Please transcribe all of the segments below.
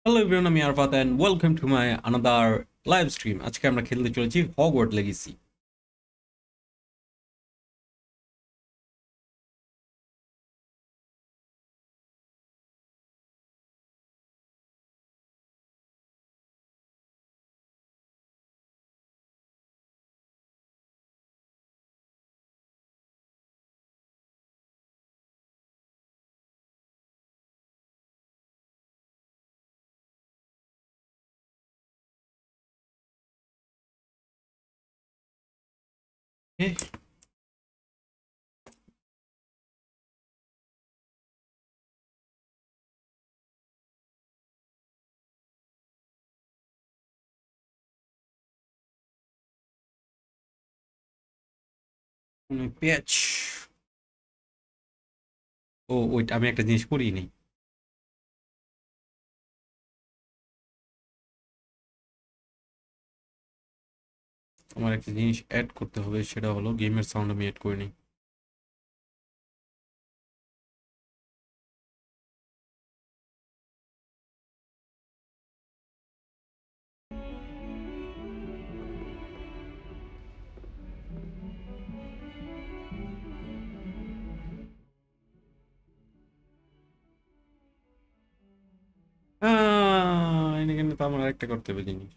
Hello everyone, আমি Arafat and welcome to my another live stream. আজকে আমরা খেলতে চলেছি হগওয়ার্ট লেগেসি। পেঁয়াজ। ও ওইটা আমি একটা জিনিস করিই নি। আমার একটা জিনিস অ্যাড করতে হবে, সেটা হলো গেমের সাউন্ড আমি অ্যাড করে নিই। এখানে তো আমার আরেকটা করতে হবে জিনিস।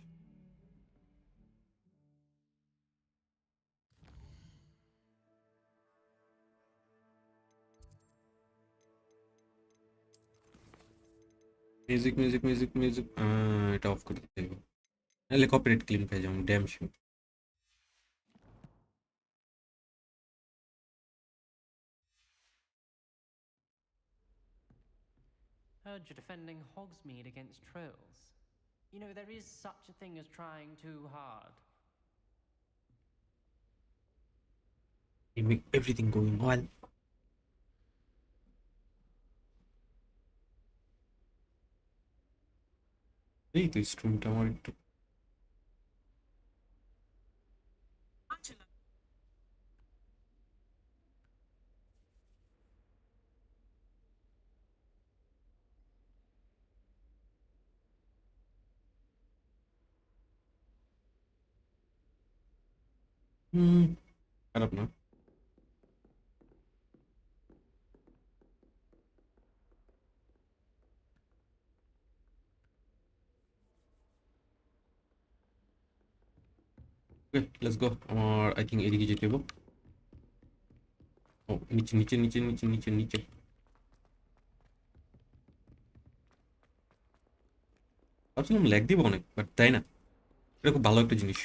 মিউজিক মিউজিক মিউজিক মিউজিক, এটা অফ করে দিতে হবে, নাহলে কপিরাইট ক্লেম পেয়ে যাবো damn sure. Heard you're defending Hogsmeade against trolls. You know, there is such a thing as trying too hard. Everything going well. এই তো স্ট্রিমটা আমার একটু হুম, খারাপ না। ওকে, লেটস গো। আমার আই থিঙ্ক এদিকে যেতে হবে। ও নিচে নিচে নিচে নিচে নিচে নিচে। ভাবছিলাম ল্যাগ দিব অনেক, বাট তাই না। এটা খুব ভালো একটা জিনিস।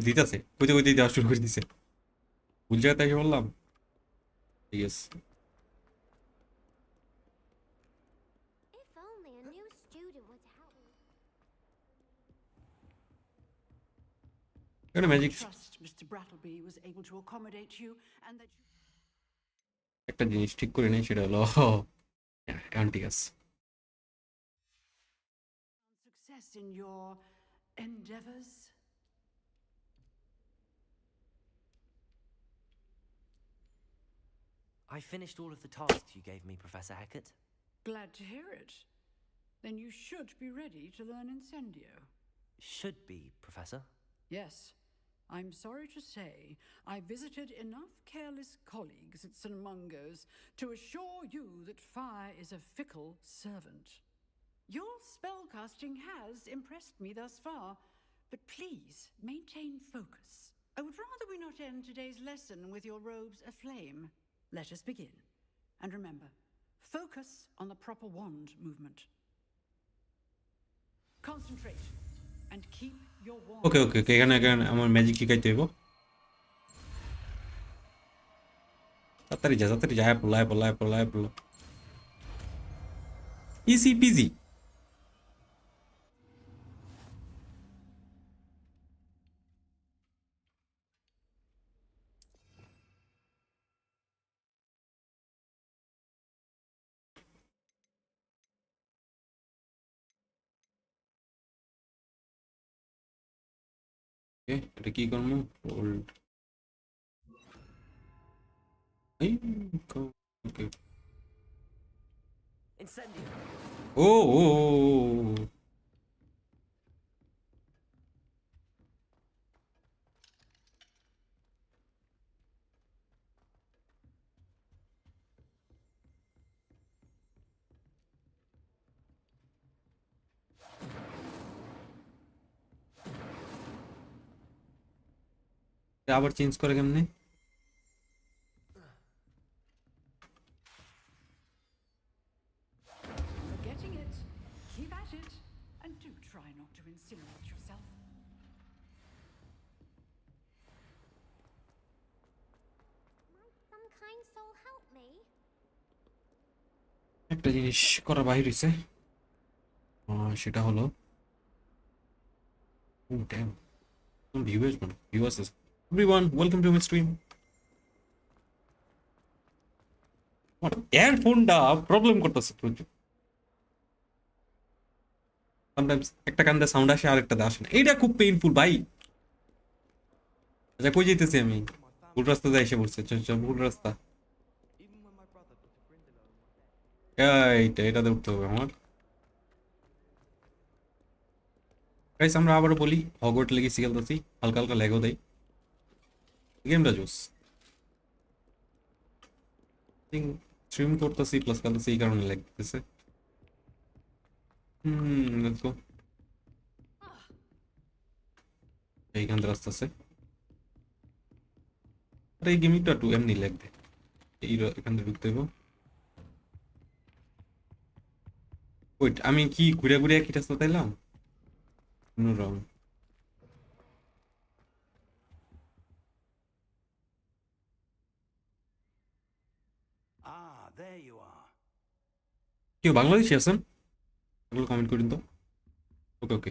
দিতেছে, কইতে কইতে দেওয়া শুরু করে দিছে। ভুল জায়গাতে এসে বললাম। Yes. If only a new student would help. এখানে I magic trust Mr. Brattleby was able to accommodate you and that you একটা জিনিস ঠিক করে নেই, সেটা হলো এখন ঠিক আছে। found success in your endeavors. I finished all of the tasks you gave me, Professor Hackett. Glad to hear it. Then you should be ready to learn Incendio. Should be, Professor. Yes. I'm sorry to say I visited enough careless colleagues at St. Mungo's to assure you that fire is a fickle servant. Your spellcasting has impressed me thus far, but please maintain focus. I would rather we not end today's lesson with your robes aflame. Let us begin. And remember, focus on the proper wand movement. Concentrate and keep your wand. ওকে ওকে ওকে, এখানে এখানে আমার magic শিখাইতে হইব। তাড়াতাড়ি যা তাড়াতাড়ি যা, পড়লা পড়লা পড়লা পড়লা। Easy PG. এটা কি করবো? হোল্ড। এই ওকে। Incendio. ও ও ও, ও, ও। আবার চেঞ্জ করে কেমনে? You're getting it. Keep at it. And do try not to incinerate yourself. Might some kind soul help me? একটা জিনিস করা বাহির হইছে, সেটা হলো ও ড্যাম ভিউয়ার্স মানে viewers everyone welcome to my stream. ইয়ারফোনটা প্রবলেম করতেছে প্রচুর, সামটাইমস একটা কান্দে সাউন্ড আসে আর একটা আসে না, এইটা খুব পেইনফুল ভাই। আচ্ছা কই যাইতেছি আমি? ভুল রাস্তাতে এসে পড়ছে, চল চল ভুল রাস্তা। এটাতে উঠতে হবে আমার। গাইস আমরা আবারও বলি, হগওয়ার্টস লেগেসি খেলতেছি, হালকা হালকা ল্যাগও দেয়, গেমটা জোস। স্ট্রিম করতেছি প্লাস খেলতেছি, এই কারণে ল্যাগ দিতেছে। Let's go. এইখান থেকে রাস্তা আছে, আর এই গেমিংটা একটু এমনি ল্যাগ দেয়। এখান থেকে ঢুকতে হবে। ওয়েট, আমি কি ঘুরে ঘুরে একই রাস্তা তাইলাম? No wrong. Ah, there you are. কেউ বাংলাদেশি আছেন? এগুলো কমেন্ট করেন তো। ওকে ওকে।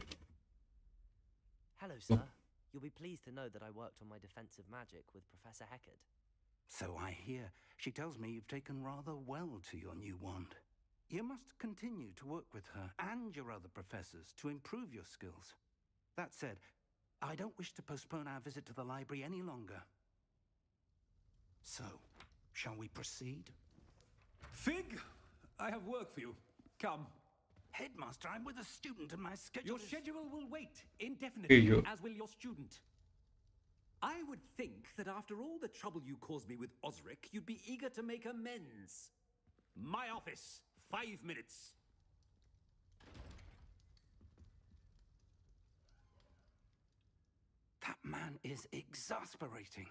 Hello, sir. You'll be pleased to know that I worked on my defensive magic with Professor Heckert. So I hear. She tells me you've taken rather well to your new wand. You must continue to work with her and your other professors to improve your skills. That said, I don't wish to postpone our visit to the library any longer. So, shall we proceed? Fig, I have work for you. Come. Headmaster, I'm with a student and my schedule Your is... schedule will wait Here indefinitely, you- as will your student. I would think that after all the trouble you caused me with Osric, you'd be eager to make amends. My office, 5 minutes. That man is exasperating.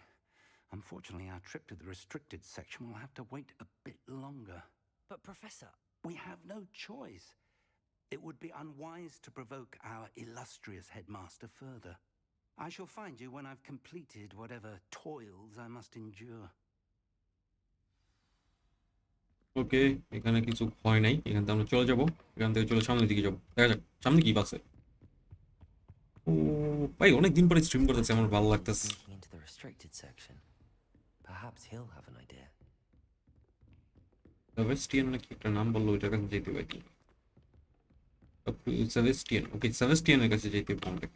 Unfortunately, our trip to the restricted section will have to wait a bit longer. But, Professor, We have no choice. It would be unwise to provoke our illustrious headmaster further. I shall find you when I've completed whatever toils I must endure. ওকে, এখানে কিছু হয় নাই, এখান থেকে আমরা চলে যাবো, এখান থেকে চলে সামনের দিকে যাবো, দেখা যাক সামনে কি আছে। ও ভাই অনেকদিন পরে স্ট্রিম করতেছে, আমার ভালো লাগতেছে। sneaking into the restricted section. Perhaps he'll have an idea. Sebastian নাকি একটা নাম বললো, ওইটার কাছে যেতে পারি। সেবাস্টিয়ান, ওকে সেবাস্টিয়ানের কাছে যেতে হবে আমাকে।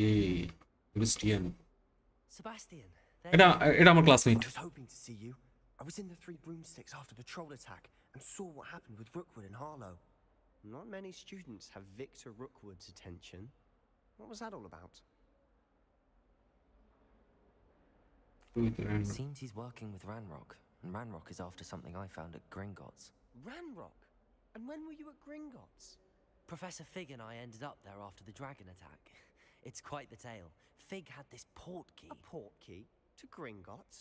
এই সেবাস্টিয়ান, Sebastian, there এটা you are. এটা আমার classmate. I was hoping to see you. I was in the Three Broomsticks after the troll attack and saw what happened with Rookwood and Harlow. Not many students have Victor Rookwood's attention. What was that all about? Seems he's working with Ranrock, and Ranrock is after something I found at Gringotts. Ranrock? And when were you at Gringotts? Professor Fig and I ended up there after the dragon attack. It's quite the tale. Fig had this port key. A port key? To Gringotts?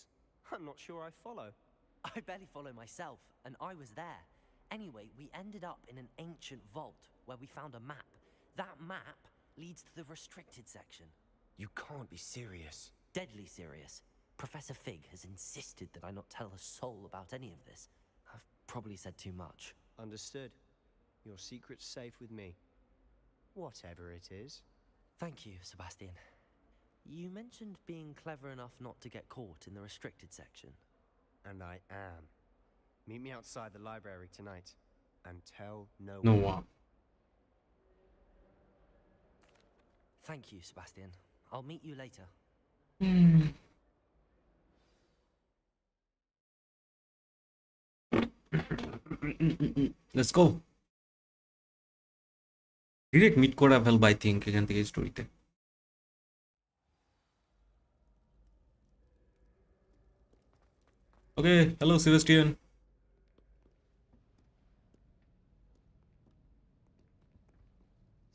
I'm not sure I follow. I barely follow myself, and I was there. Anyway, we ended up in an ancient vault where we found a map. That map leads to the restricted section. You can't be serious. Deadly serious. Professor Fig has insisted that I not tell a soul about any of this. I've probably said too much. Understood. Your secret's safe with me. Whatever it is. Thank you, Sebastian. You mentioned being clever enough not to get caught in the restricted section. And I am. Meet me outside the library tonight. And tell no No one. one. Thank you, Sebastian. I'll meet you later. Let's go. Direct meet করা ফেলবো I think এখান থেকে স্টোরিতে। Okay, hello Sebastian.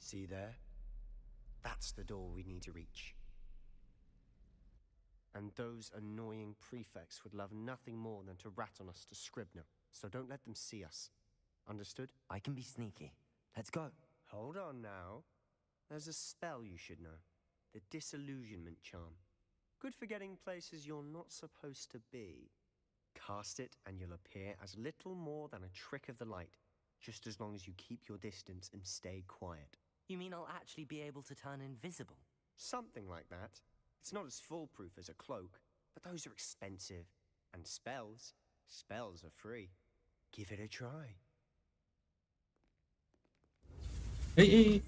See there? That's the door we need to reach. And those annoying prefects would love nothing more than to rat on us to Scribner, so don't let them see us. Understood? I can be sneaky. Let's go. Hold on now. There's a spell you should know. The Disillusionment Charm. Good for getting places you're not supposed to be. Cast it and you'll appear as little more than a trick of the light, just as long as you keep your distance and stay quiet. You mean I'll actually be able to turn invisible? Something like that. It's not as foolproof as a cloak, but those are expensive. And spells are free. Give it a try. এই এই এই।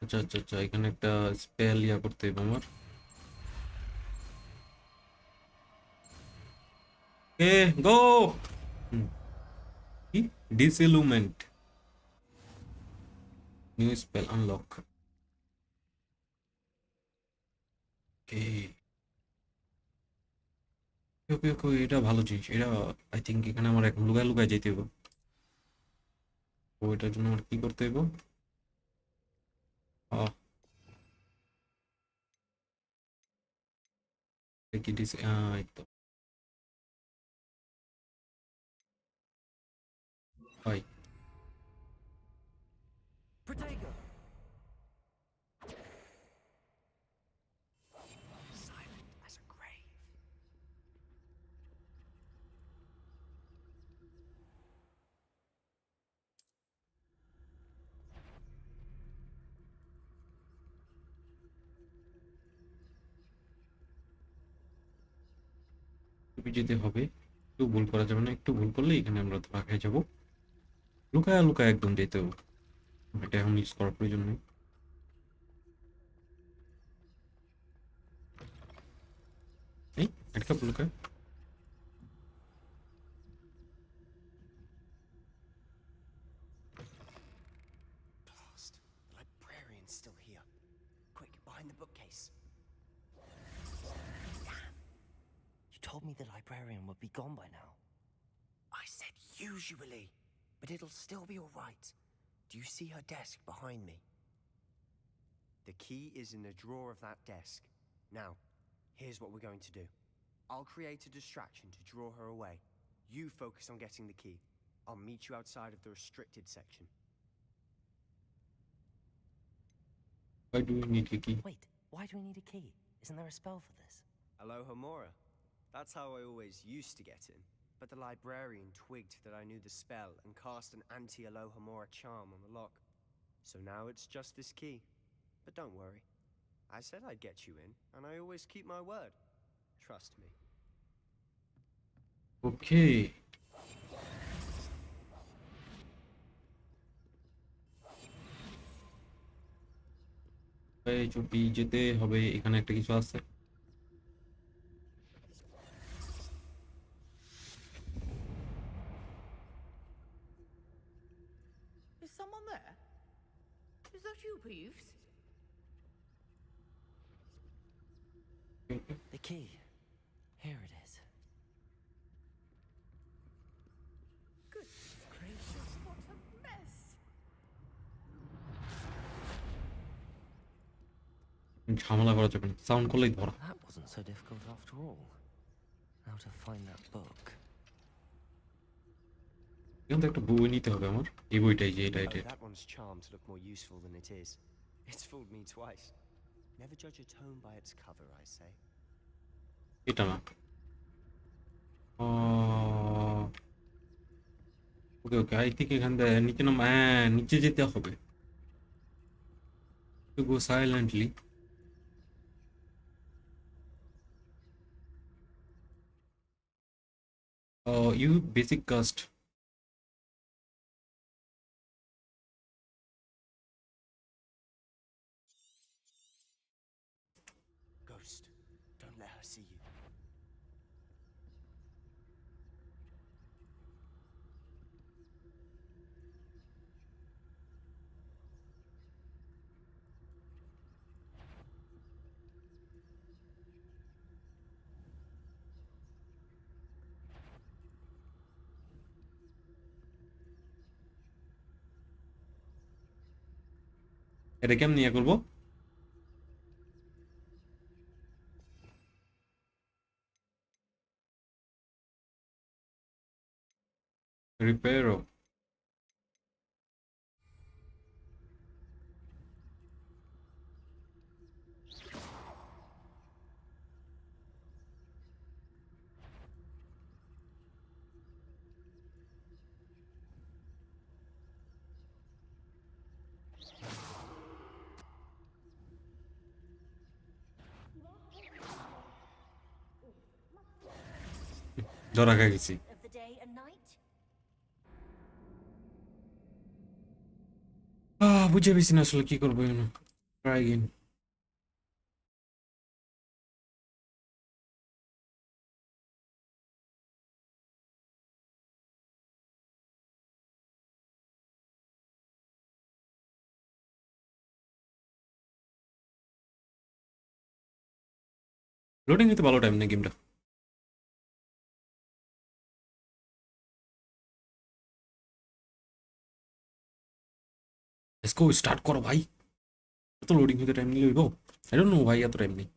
আচ্ছা আচ্ছা আচ্ছা, এখানে একটা spell ইয়া করতে হবে আমার। ওকে গো। কি ডিসইলুমেন্ট, নিউ স্পেল আনলক। ওকে ওকে ওকে, এটা ভালো জিনিস। এটা আই থিঙ্ক এখানে আমার এখন লুকায় লুকায় যেতে হবে। তো এটার জন্য আমার কি করতে হবে? কি ডিস এই তো ভাই। Protego! Silent as a grave. যেতে হবে, একটু ভুল করা যাবে না। একটু ভুল করলে এখানে আমরা ধরা খেয়ে যাবো। লুকায় লুকায় একদম যেতে হবে, এটা এখন ইউজ করার প্রয়োজন নেই। এই একটা লুকায়। Blast. The librarian's still here. Quick, behind the bookcase. You told me the librarian would be gone by now. I said usually, but it'll still be all right. Do you see her desk behind me? The key is in the drawer of that desk. Now, here's what we're going to do. I'll create a distraction to draw her away. You focus on getting the key. I'll meet you outside of the restricted section. Why do we need a key? Wait, why do we need a key? Isn't there a spell for this? Alohomora. That's how I always used to get in. But the librarian twigged that I knew the spell and cast an anti-Alohomora charm on the lock. So now it's just this key. But don't worry. I said I'd get you in, and I always keep my word. Trust me. Okay. এই চুপি যেতে হবে, এখানে একটা কিছু আছে। Is someone there? Is that you, Peeves? The key. Here it is. Goodness gracious, what a mess! ঝামেলা করা যাবে না, সাউন্ড করলেই ধরা। That wasn't so difficult after all. How to find that book? এখান থেকে একটা বই নিতে হবে আমার। এই বইটাই যে এটা Oh, এটা। that one's charmed to look more useful than it is. It's fooled me twice. Never judge a tome by its cover, I say. এটা না। ওকে ওকে, আই থিঙ্ক এখান থেকে নিচে নাম, হ্যাঁ নিচে যেতে হবে। To go silently. You basic cast. her see you. এটা কেমন ইয়ে করবো? রিপেয়ারও ধরা খাই গেছি। Of the day and night? বুঝে পেয়েছি না আসলে কি করবো এখন। Try again. লোডিং হতে ভালো টাইম নেই গেমটা। লেটস গো, স্টার্ট করো ভাই। এত লোডিং হতে টাইম নিলে হইব? আই ডোন্ট নো ভাই, এত টাইম নেই।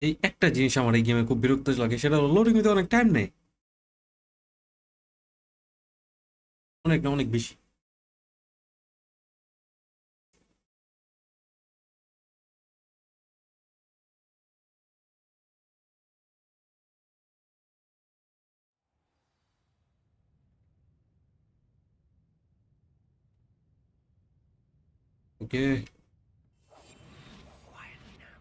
এই একটা জিনিস আমার এই গেমে খুব বিরক্ত লাগে, সেটা হলো লোডিং হতে অনেক টাইম নেয়। অনেক না, অনেক বেশি। ওকে, Quietly now.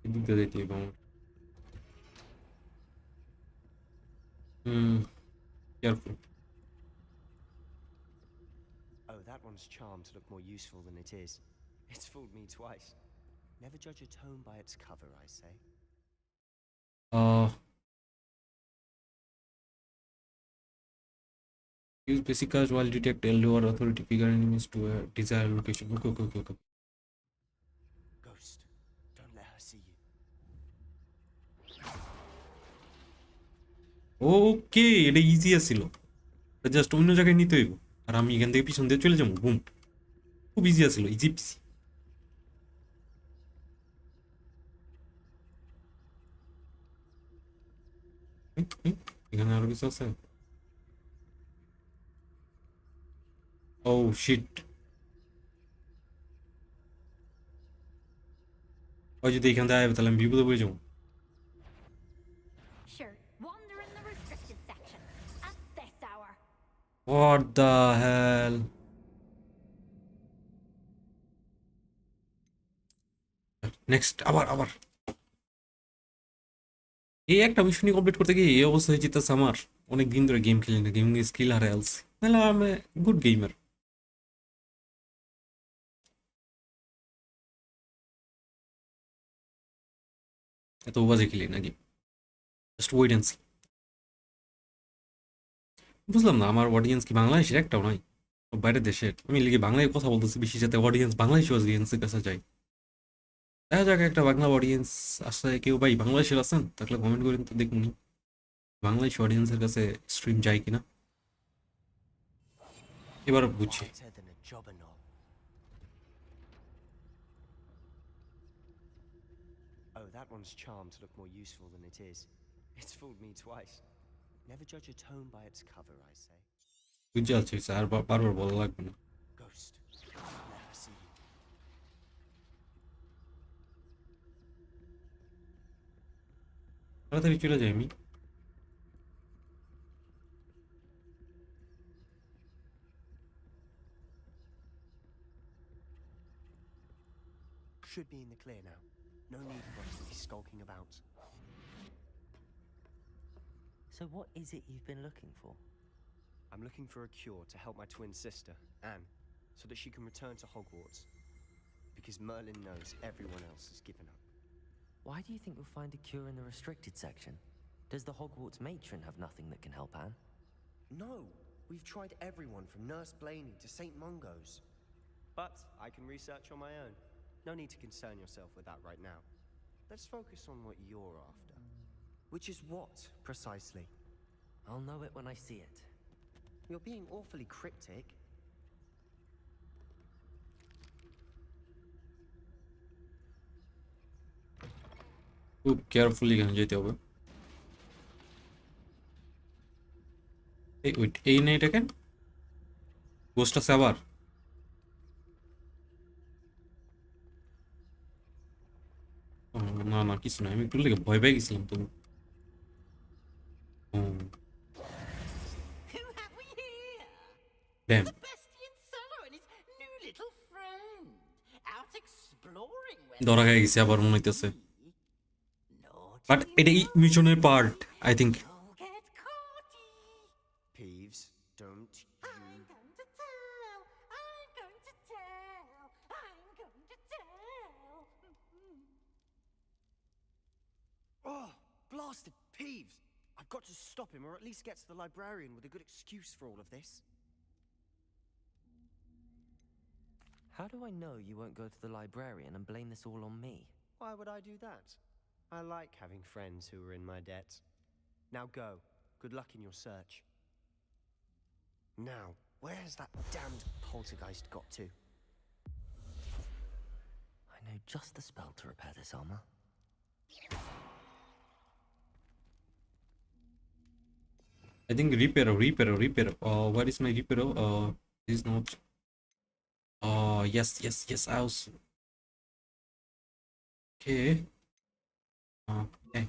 এদিক দিয়ে যেতে হইব আমার। হুম, careful. Oh, that one's charmed to look more useful than it is. It's fooled me twice. Never judge a tome by its cover, I say. Use basic cast while detect LO or authority figure enemies to a desired location. Okay, okay, okay, okay. Ghost, don't let her see you. ওকে, এটা easy ছিল। Just অন্য জায়গায় নিতে হইব, আর আমি এখান থেকে পিছন দিয়ে চলে যাবো। বুম, খুব ইজি ছিল, ইজি পিসি। এখানে আরো কিছু আছে। ও শিট, ওই যদি এখান থেকে আয় তাহলে আমি বিপদে পড়ে যাবো। Sure, wander in the restricted section at this hour. What the hell? Next, আবার আবার এই একটা মিশনই কমপ্লিট করতে গিয়ে এই অবস্থা হয়ে যেতেছে আমার। অনেক দিন ধরে গেম খেলি না, গেম স্কিল হারে আলছি, নাহলে আমি গুড গেমার। এত বাজে খেলি না game, just wait and see. বুঝলাম না আমার অডিয়েন্স কি বাংলাদেশের একটাও নাই, সব বাইরের দেশের। আমি লিগে বাংলায় কথা বলতেছি বেশি, যাতে অডিয়েন্স বাংলাদেশি অডিয়েন্সের কাছে যায়। দেখা যাক একটা বাংলা অডিয়েন্স আসলে কেউ ভাই বাংলাদেশের আছেন তাহলে কমেন্ট করেন তো দেখুন বাংলাদেশি অডিয়েন্সের কাছে স্ট্রিম যায় কিনা। এবার বুঝছি। Quieter than a jobberknoll. Oh, that one's charmed to look more useful than it is. It's fooled me twice. Never judge a tome by its cover, I say. বুঝে আছি, আর বারবার বলা লাগবে না। Ghost, don't let her see you. তাড়াতাড়ি চলে যাই আমি। should be in the clear now. No need for us to be skulking about. So what is it you've been looking for? I'm looking for a cure to help my twin sister, Anne, so that she can return to Hogwarts. Because Merlin knows everyone else has given up. Why do you think you'll find a cure in the restricted section? Does the Hogwarts matron have nothing that can help Anne? No! We've tried everyone from Nurse Blaney to St. Mungo's. But I can research on my own. No need to concern yourself with that right now. Let's focus on what you're after. Which is what, precisely? I'll know it when I see it. You're being awfully cryptic. খুব carefully এখানে যেতে হবে। এই wait, এই না এটা কেন গোস্টটা আবার? না না কিছু না, আমি একটু লেগে ভয় পেয়ে গেছিলাম তো। Who have we here? Damn, Sebastian Solo and his new little friend. Out exploring ধরা খেয়ে গেছে আবার মনে হইতেছে। Naughty, বাট এটা মিশনের part I think. you'll get caughty. Peeves, don't you... I'm going to tell. I'm going to tell. I'm going to tell. Oh, blasted Peeves! I've got to stop him, or at least get to the librarian with a good excuse for all of this. How do I know you won't go to the librarian and blame this all on me? Why would I do that? I like having friends who are in my debt. Now go. Good luck in your search. Now, where has that damned poltergeist got to? I know just the spell to repair this armor. I think repair. Where is my repair? This is not. Yes. I was. Okay. Okay.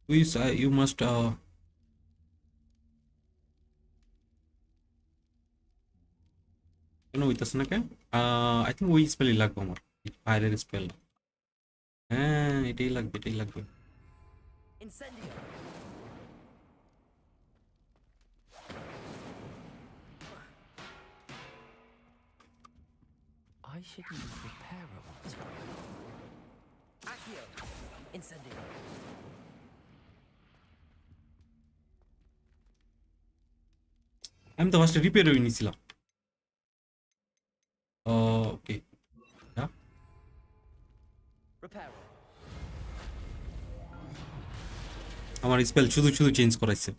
Please, you must. কেন হইতাছে না কেন? I think ওই স্পেলই লাগবে আমার, ফায়ারের spell. হ্যাঁ, এটাই লাগবে। Incendio! I should use repairer once. Accio! Incendio! আমি তো ফার্স্টে রিপেয়ার হয়ে নিয়েছিলাম। ওকে, Repairer! আমার স্পেল শুধু চেঞ্জ করাইছে।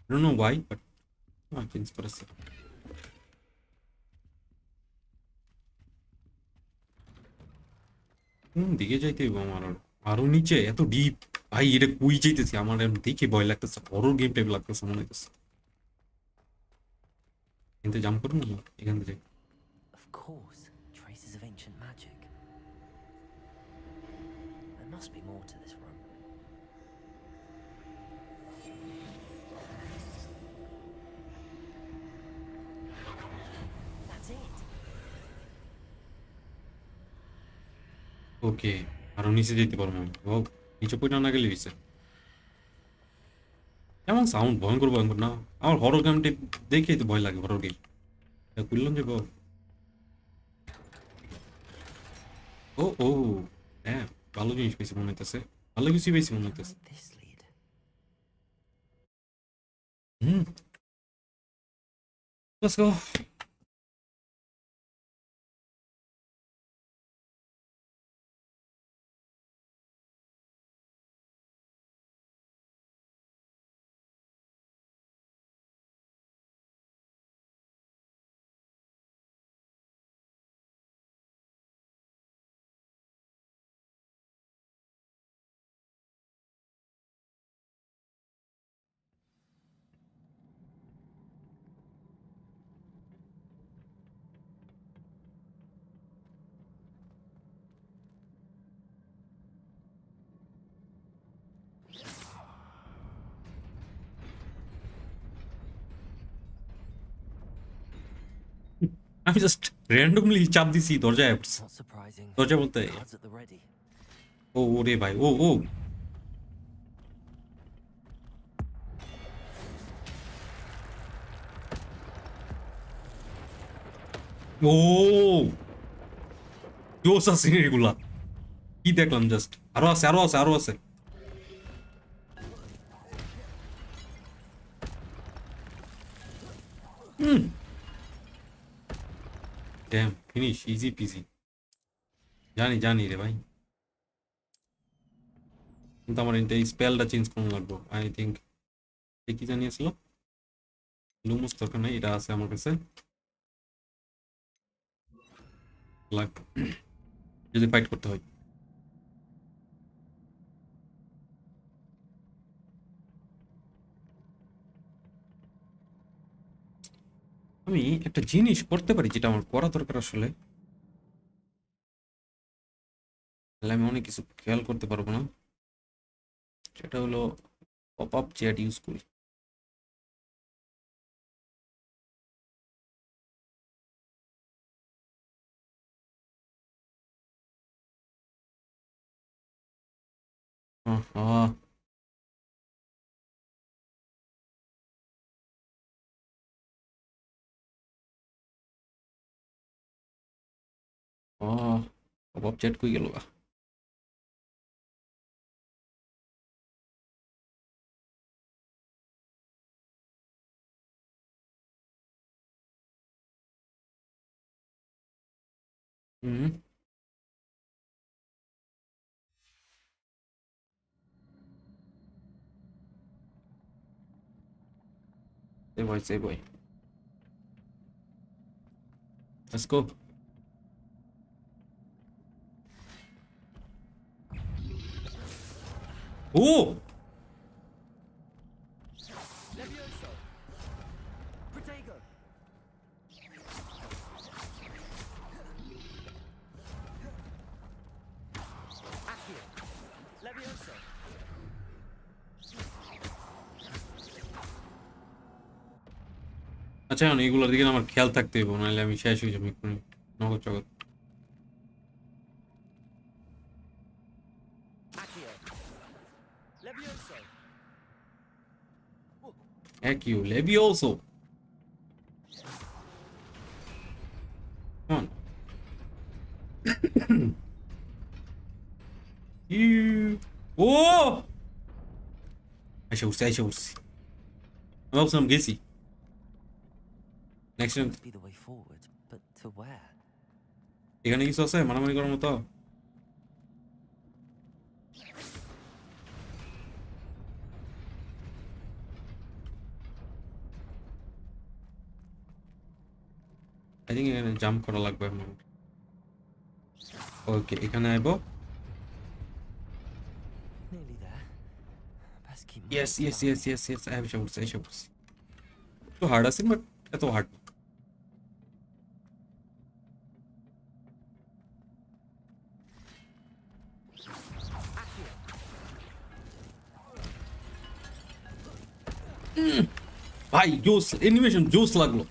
I don't know why, but change করাইছে। দিকে যাইতে হইব আমার, আরো নিচে, এত ডিপ ভাই। এটা কই যাইতেছি? আমার দেখে ভয় লাগতেছে, হরর গেম টাইপ লাগতেছে মনে হইতেছে। কিন্তু জাম্প করুন না এখান থেকে। Of course, traces of ancient magic. There must be more to this room. That's it. ওকে, আরো নিচে যেতে পারবো আমি। ও, নিচে পড়ে না গেলে হইছে। এমন সাউন্ড ভয়ঙ্কর না। আমার হরর গেম টাইপ দেখেই তো ভয় লাগে, হরর গেম। খুললাম যে গো। ও হ্যাঁ, ভালো জিনিস পেয়েছি মনে হইতেছে, ভালো কিছু পেয়েছি মনে হইতেছে। Like this lead. Let's go. আমি জাস্ট র্যান্ডমলি চাপ দিছি দরজায় Not surprising. দরজা বলতে Cards at the ready. ও ওরে ভাই ও ও ও জোস আছে এগুলা কি দেখলাম জাস্ট আরো আছে আরো আছে আরো আছে ড্যাম ফিনিশ ইজি পিজি জানি জানি রে ভাই কিন্তু আমার এটা স্পেলটা চেঞ্জ করতে লাগবো আই থিঙ্ক কি জানিয়েছিল লুমুস দরকার নাই এটা আছে আমার কাছে লাগবে যদি ফাইট করতে হয় আমি একটা জিনিস করতে পারি যেটা আমার করা দরকার আসলে তাহলে আমি অনেক কিছু খেয়াল করতে পারবো না সেটা হলো পপ আপ চ্যাট ইউজ করি আহা পপ আপ চ্যাট কই গেল হুম say boy let's go oh Levioso. Protego. Accio. Levioso. আচ্ছা এখন এইগুলোর দিকে আমার খেয়াল থাকতে হইব নাহলে আমি শেষ হয়ে যাবো এক্ষুনি নগদ জগৎ Accio. Levioso. Accio Levioso come on ও আইসা উঠছি আমি ভাবছিলাম গেছি next time Must be the way forward, but to where? এখানে কিছু আছে মারামারি করার মতো আই থিঙ্ক এখানে জাম্প করা লাগবে আমার ওকে এখানে আইবো Nearly there. Best keep yes yes yes yes yes আইসা উঠছি একটু হার্ড আছে বাট এত হার্ড ভাই জোস অ্যানিমেশন জোস লাগলো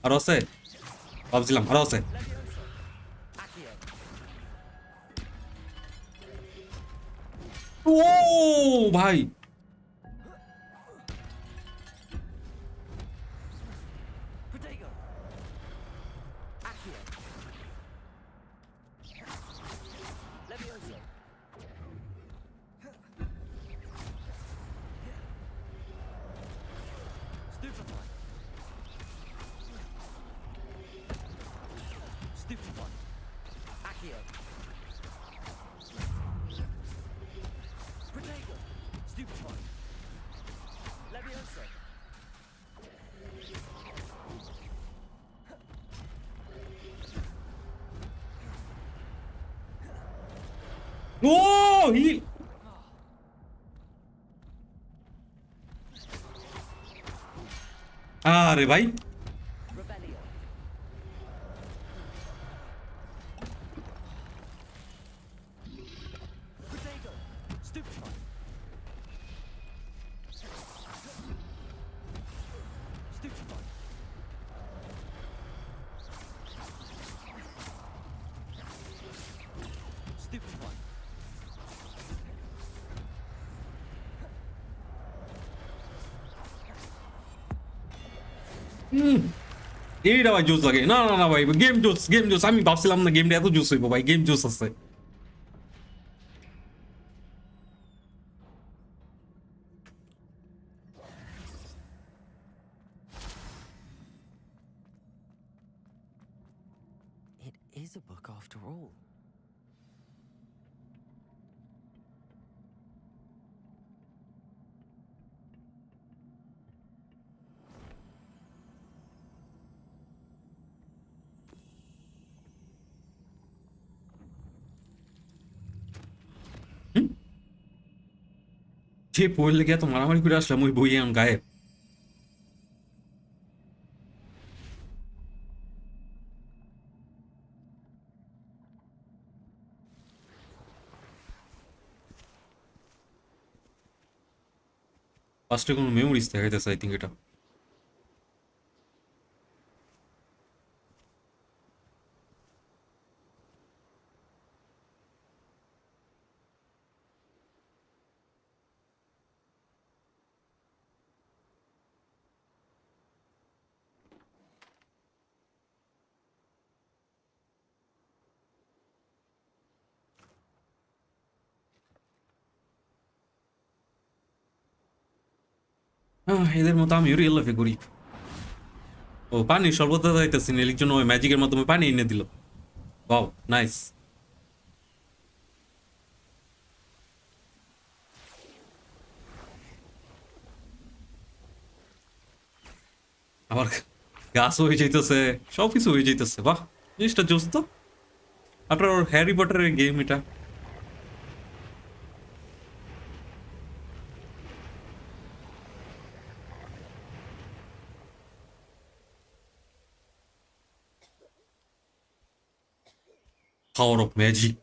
আর আছে ভাবছিলাম আরো আছে ও ভাই Protego. Accio. Levioso. Stupefy. Stupefy. Accio. Protego. Stupefy. Levioso. ও হি আরে ভাই Rebellion. Protego. Stupefy. Stupefy. হুম, এইটা ভাই জোস লাগে। না না না ভাই, গেম জোস, গেম জোস। আমি ভাবছিলাম না গেমটা এত জোস হইব ভাই, গেম জোস আছে। It is a book after all. যে পড়লে গিয়ে এত মারামারি করে আসলাম, ওই বই এখন গায়েব। ফার্স্টে কোনো মেমোরিজ দেখাইতেছে আই থিঙ্ক এটা। এদের মতো আমিও রিয়েল লাইফে করি। ও পানি শরবত যাইতেছি না, এর জন্য ওই ম্যাজিকের মাধ্যমে পানি এনে দিল। Wow, nice. আবার গাছ হয়ে যাইতেছে, সবকিছু হয়ে যাইতেছে। বাহ, জিনিসটা জোস তো। আপনার ওর হ্যারি পটারের গেম এটা। Power of magic.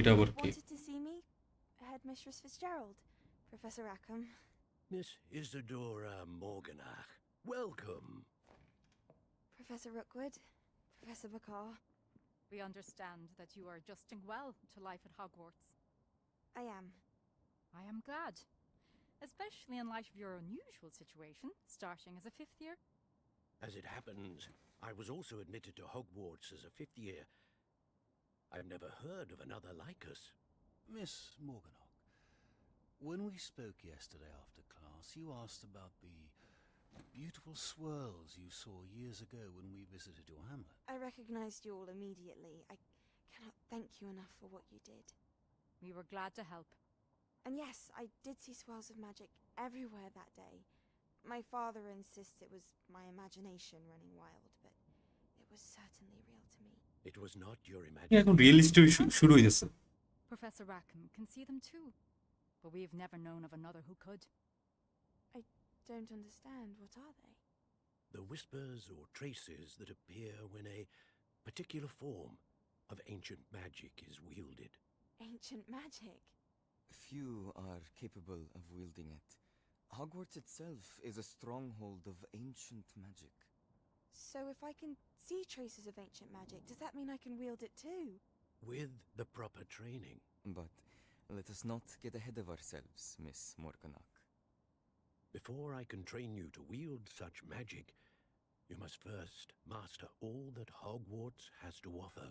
এটা আবার কি? Wanted to see me? Headmistress Fitzgerald, Professor Rackham. Miss Isadora Morganach, welcome. Professor Rookwood, Professor Bakar. We understand that you are adjusting well to life at Hogwarts. I am. I am glad, especially in light of your unusual situation, starting as a fifth year. As it happens, I was also admitted to Hogwarts as a fifth year. I've never heard of another like us. Miss Morganach, when we spoke yesterday after class, you asked about the beautiful swirls you saw years ago when we visited your hamlet. I recognized you all immediately. I cannot thank you enough for what you did. We were glad to help. And yes, I did see swirls of magic everywhere that day. My father insists it was my imagination running wild, but it was certainly real to me. It was not your এখন imagination. Real story শুরু হয়ে যাচ্ছে। Professor Rackham can see them too, but we've never known of another who could. I don't understand. What are they? The whispers or traces that appear when a particular form of ancient magic is wielded. Ancient magic? Few are capable of wielding it. Hogwarts itself is a stronghold of ancient magic. So if I can see traces of ancient magic, does that mean I can wield it too? With the proper training. But let us not get ahead of ourselves, Miss Morganach. Before I can train you to wield such magic, you must first master all that Hogwarts has to offer.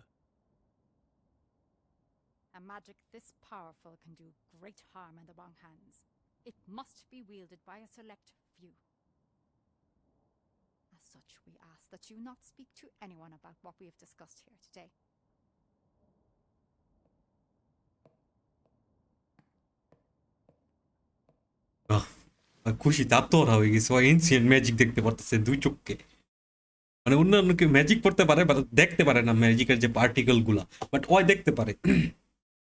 A magic this powerful can do great harm in the wrong hands. It must be wielded by a select few. As such, we ask that you not speak to anyone about what we have discussed here today. খুশিতে আত্মহারা হয়ে গেছে। ও ancient magic দেখতে পারতেছে দুই চোখকে। মানে অন্যান্য কেউ ম্যাজিক পড়তে পারে বা দেখতে পারে না ম্যাজিকের যে পার্টিকেল গুলা, বাট ওই দেখতে পারে।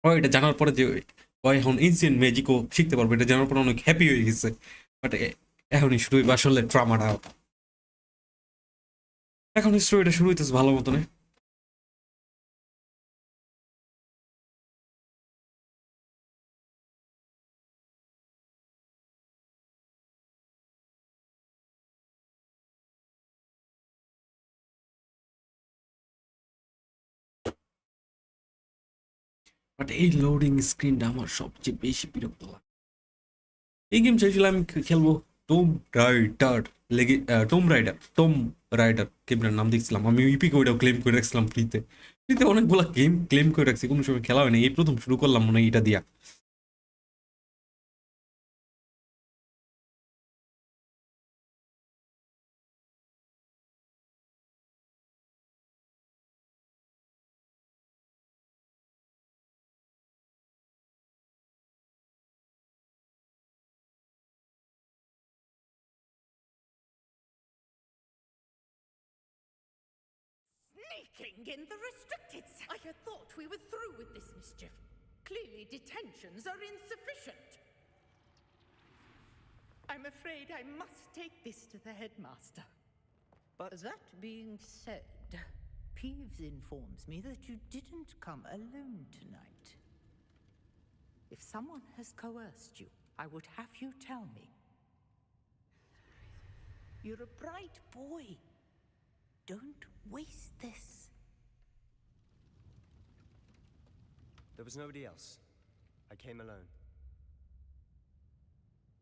ও এটা জানার পরে যে ও এখন এনসিয়েন্ট ম্যাজিকও শিখতে পারবে, এটা জানার পরে অনেক হ্যাপি হয়ে গেছে। বাট এখনই শুরু হইবে আসলে ট্রামাটা, এখন স্টোরিটা শুরু হইতেছে ভালো মতনে। বাট এই লোডিং স্ক্রিনটা আমার সবচেয়ে বেশি বিরক্ত লাগে। এই গেম চাইছিলাম আমি খেলবো টোম রাইডার লেগে, টোম রাইডার গেমটার নাম দেখছিলাম আমি, ইপিক ওইটাও ক্লেম করে রাখছিলাম ফ্রিতে। ফ্রিতে অনেকগুলা গেম ক্লেম করে রাখছি, কোনো সময় খেলা হয় না, এই প্রথম শুরু করলাম মনে হয় এটা দিয়া। Sneaking in the restricted section. I had thought we were through with this mischief. Clearly detentions are insufficient. I'm afraid I must take this to the headmaster. But that being said, Peeves informs me that you didn't come alone tonight. If someone has coerced you, I would have you tell me. You're a bright boy. Don't waste this. There was nobody else. I came alone.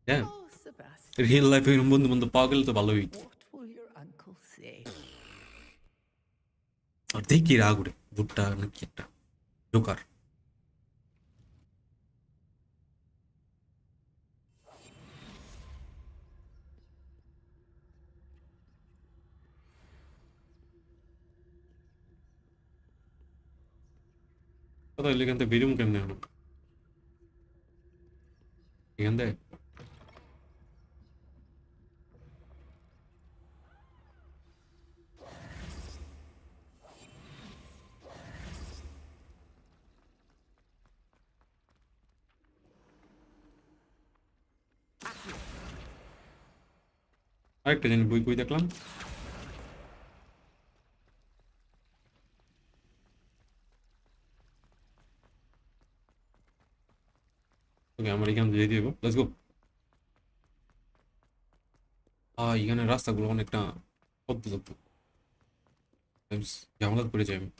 হ্যাঁ, Oh, Sebastian. Real লাইফে এরকম বন্ধু বন্ধু পাওয়া গেলে তো ভালোই। What will your uncle say? আর দেখি রাগ উঠে ভুট্টা নাকি একটা জোকার। কথা হইলে এখান থেকে বেরুম কেমনে হলো এখান থেকে? আরেকটা জানি বই কই দেখলাম, ওকে আমার এখান থেকে দিয়ে দিব, লেটস গো। এখানে রাস্তাগুলো অনেকটা অদ্ভুত, ঝামেলা করে যাই আমি।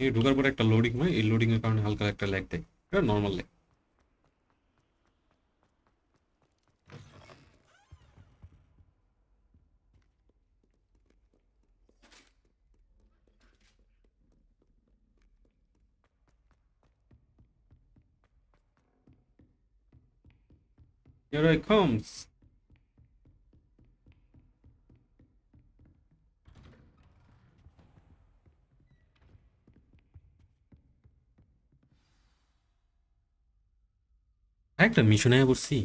এই ঢোকার পরে একটা লোডিং হয়, এই লোডিং এর কারণে হালকা একটা ল্যাগ দেয়, এটা normal lag. Here I comes. একটা মিশনে পড়ছি।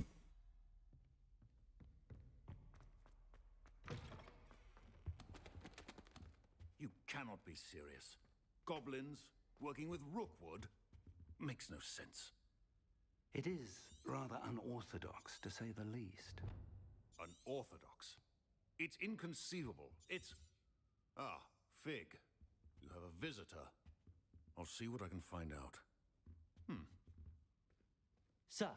You cannot be serious. Goblins working with Rookwood makes no sense. It is rather unorthodox, to say the least. Unorthodox. It's inconceivable. It's... Ah, Fig. You have a visitor. I'll see what I can find out. Sir,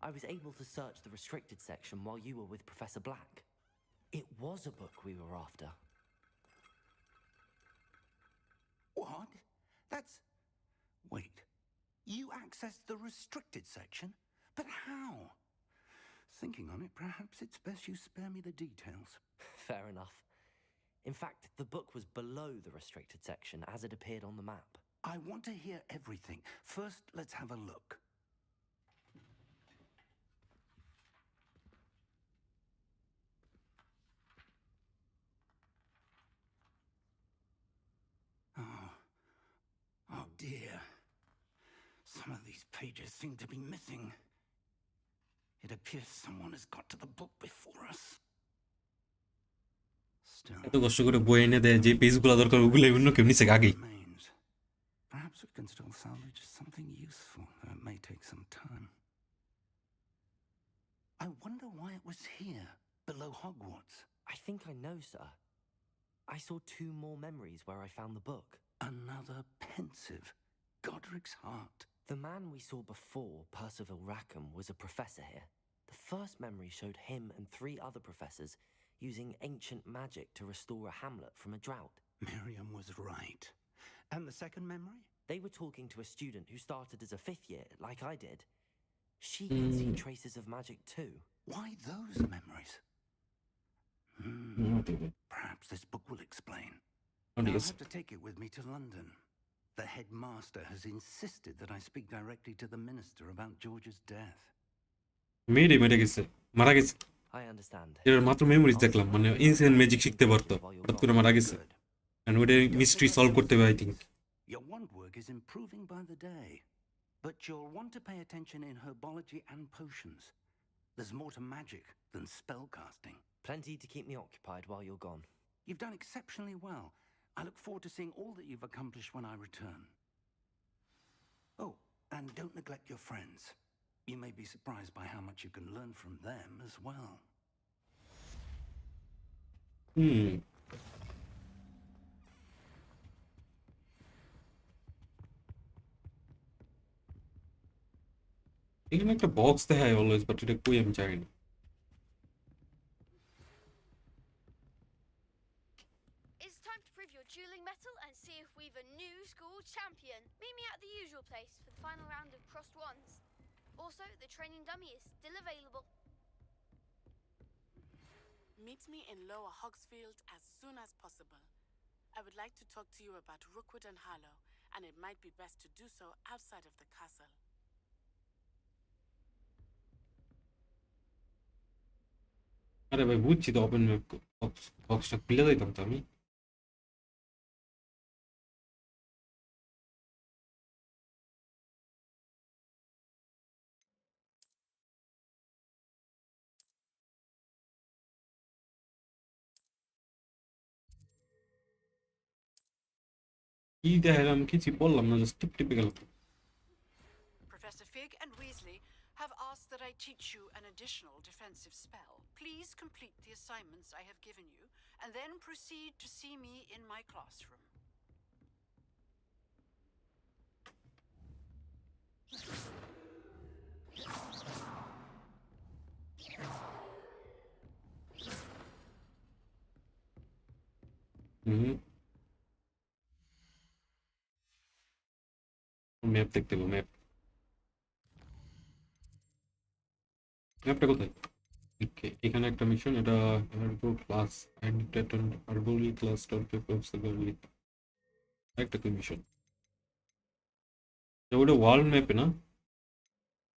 I was able to search the restricted section while you were with Professor Black. It was a book we were after. What? That's... Wait. You accessed the restricted section? But how? Thinking on it, perhaps it's best you spare me the details. Fair enough. In fact, the book was below the restricted section as it appeared on the map. I want to hear everything. First, let's have a look. Oh dear. Some of these pages seem to be missing. It appears someone has got to the book before us. Still, এত কষ্ট করে বই এনে দেয়, যে পেজগুলো দরকার ওগুলো অন্য কেউ নিচে আগেই। Perhaps we can still salvage something useful, though it may take some time. I wonder why it was here, below Hogwarts. I think I know, sir. I saw 2 more memories where I found the book. Another pensive, Godric's heart. The man we saw before, Percival Rackham, was a professor here. The first memory showed him and 3 other professors using ancient magic to restore a hamlet from a drought. Miriam was right. And the second memory? They were talking to a student who started as a 5th year, like I did. She can see traces of magic too. Why those memories? Perhaps this book will explain. I'll have to take it with me to London. The headmaster has insisted that I speak directly to the minister about George's death. I understand. এর মাত্র memories দেখলাম, মানে ইনসেন্ট magic শিখতে পারতো, হঠাৎ করে মারা গেছে। And ওটা মিস্ট্রি সলভ করতে হবে, I think. Your wand work is improving by the day, but you'll want to pay attention in herbology and potions. There's more to magic than spellcasting. Plenty to keep me occupied while you're gone. You've done exceptionally well. I look forward to seeing all that you've accomplished when I return. Oh, and don't neglect your friends. You may be surprised by how much you can learn from them as well. এখানে একটা box দেখায় always, but এটা কই আমি জানি না। It's time to prove your dueling mettle and see if we've a new school champion. Meet me at the usual place for the final round of crossed wands. Also, the training dummy is still available. Meet me in Lower Hogsfield as soon as possible. I would like to talk to you about Rookwood and Harlow, and it might be best to do so outside of the castle. আরে ভাই বুঝছি তো, open বক্সটা খুলে দিতাম তো আমি। কি দেখালাম কিছু বললাম না, জাস্ট টিপে গেলাম। Professor Fig and Weasley have asked that I teach you an additional defensive spell. Please complete the assignments I have given you, and then proceed to see me in my classroom. Map দেখতে হবে, map. ম্যাপটা কোথায়? ওকে, এখানে একটা mission, এটা হারবো class and হারবোলি class টলপে একটা কি mission? ওটা ওয়ার্ল্ড ম্যাপে না?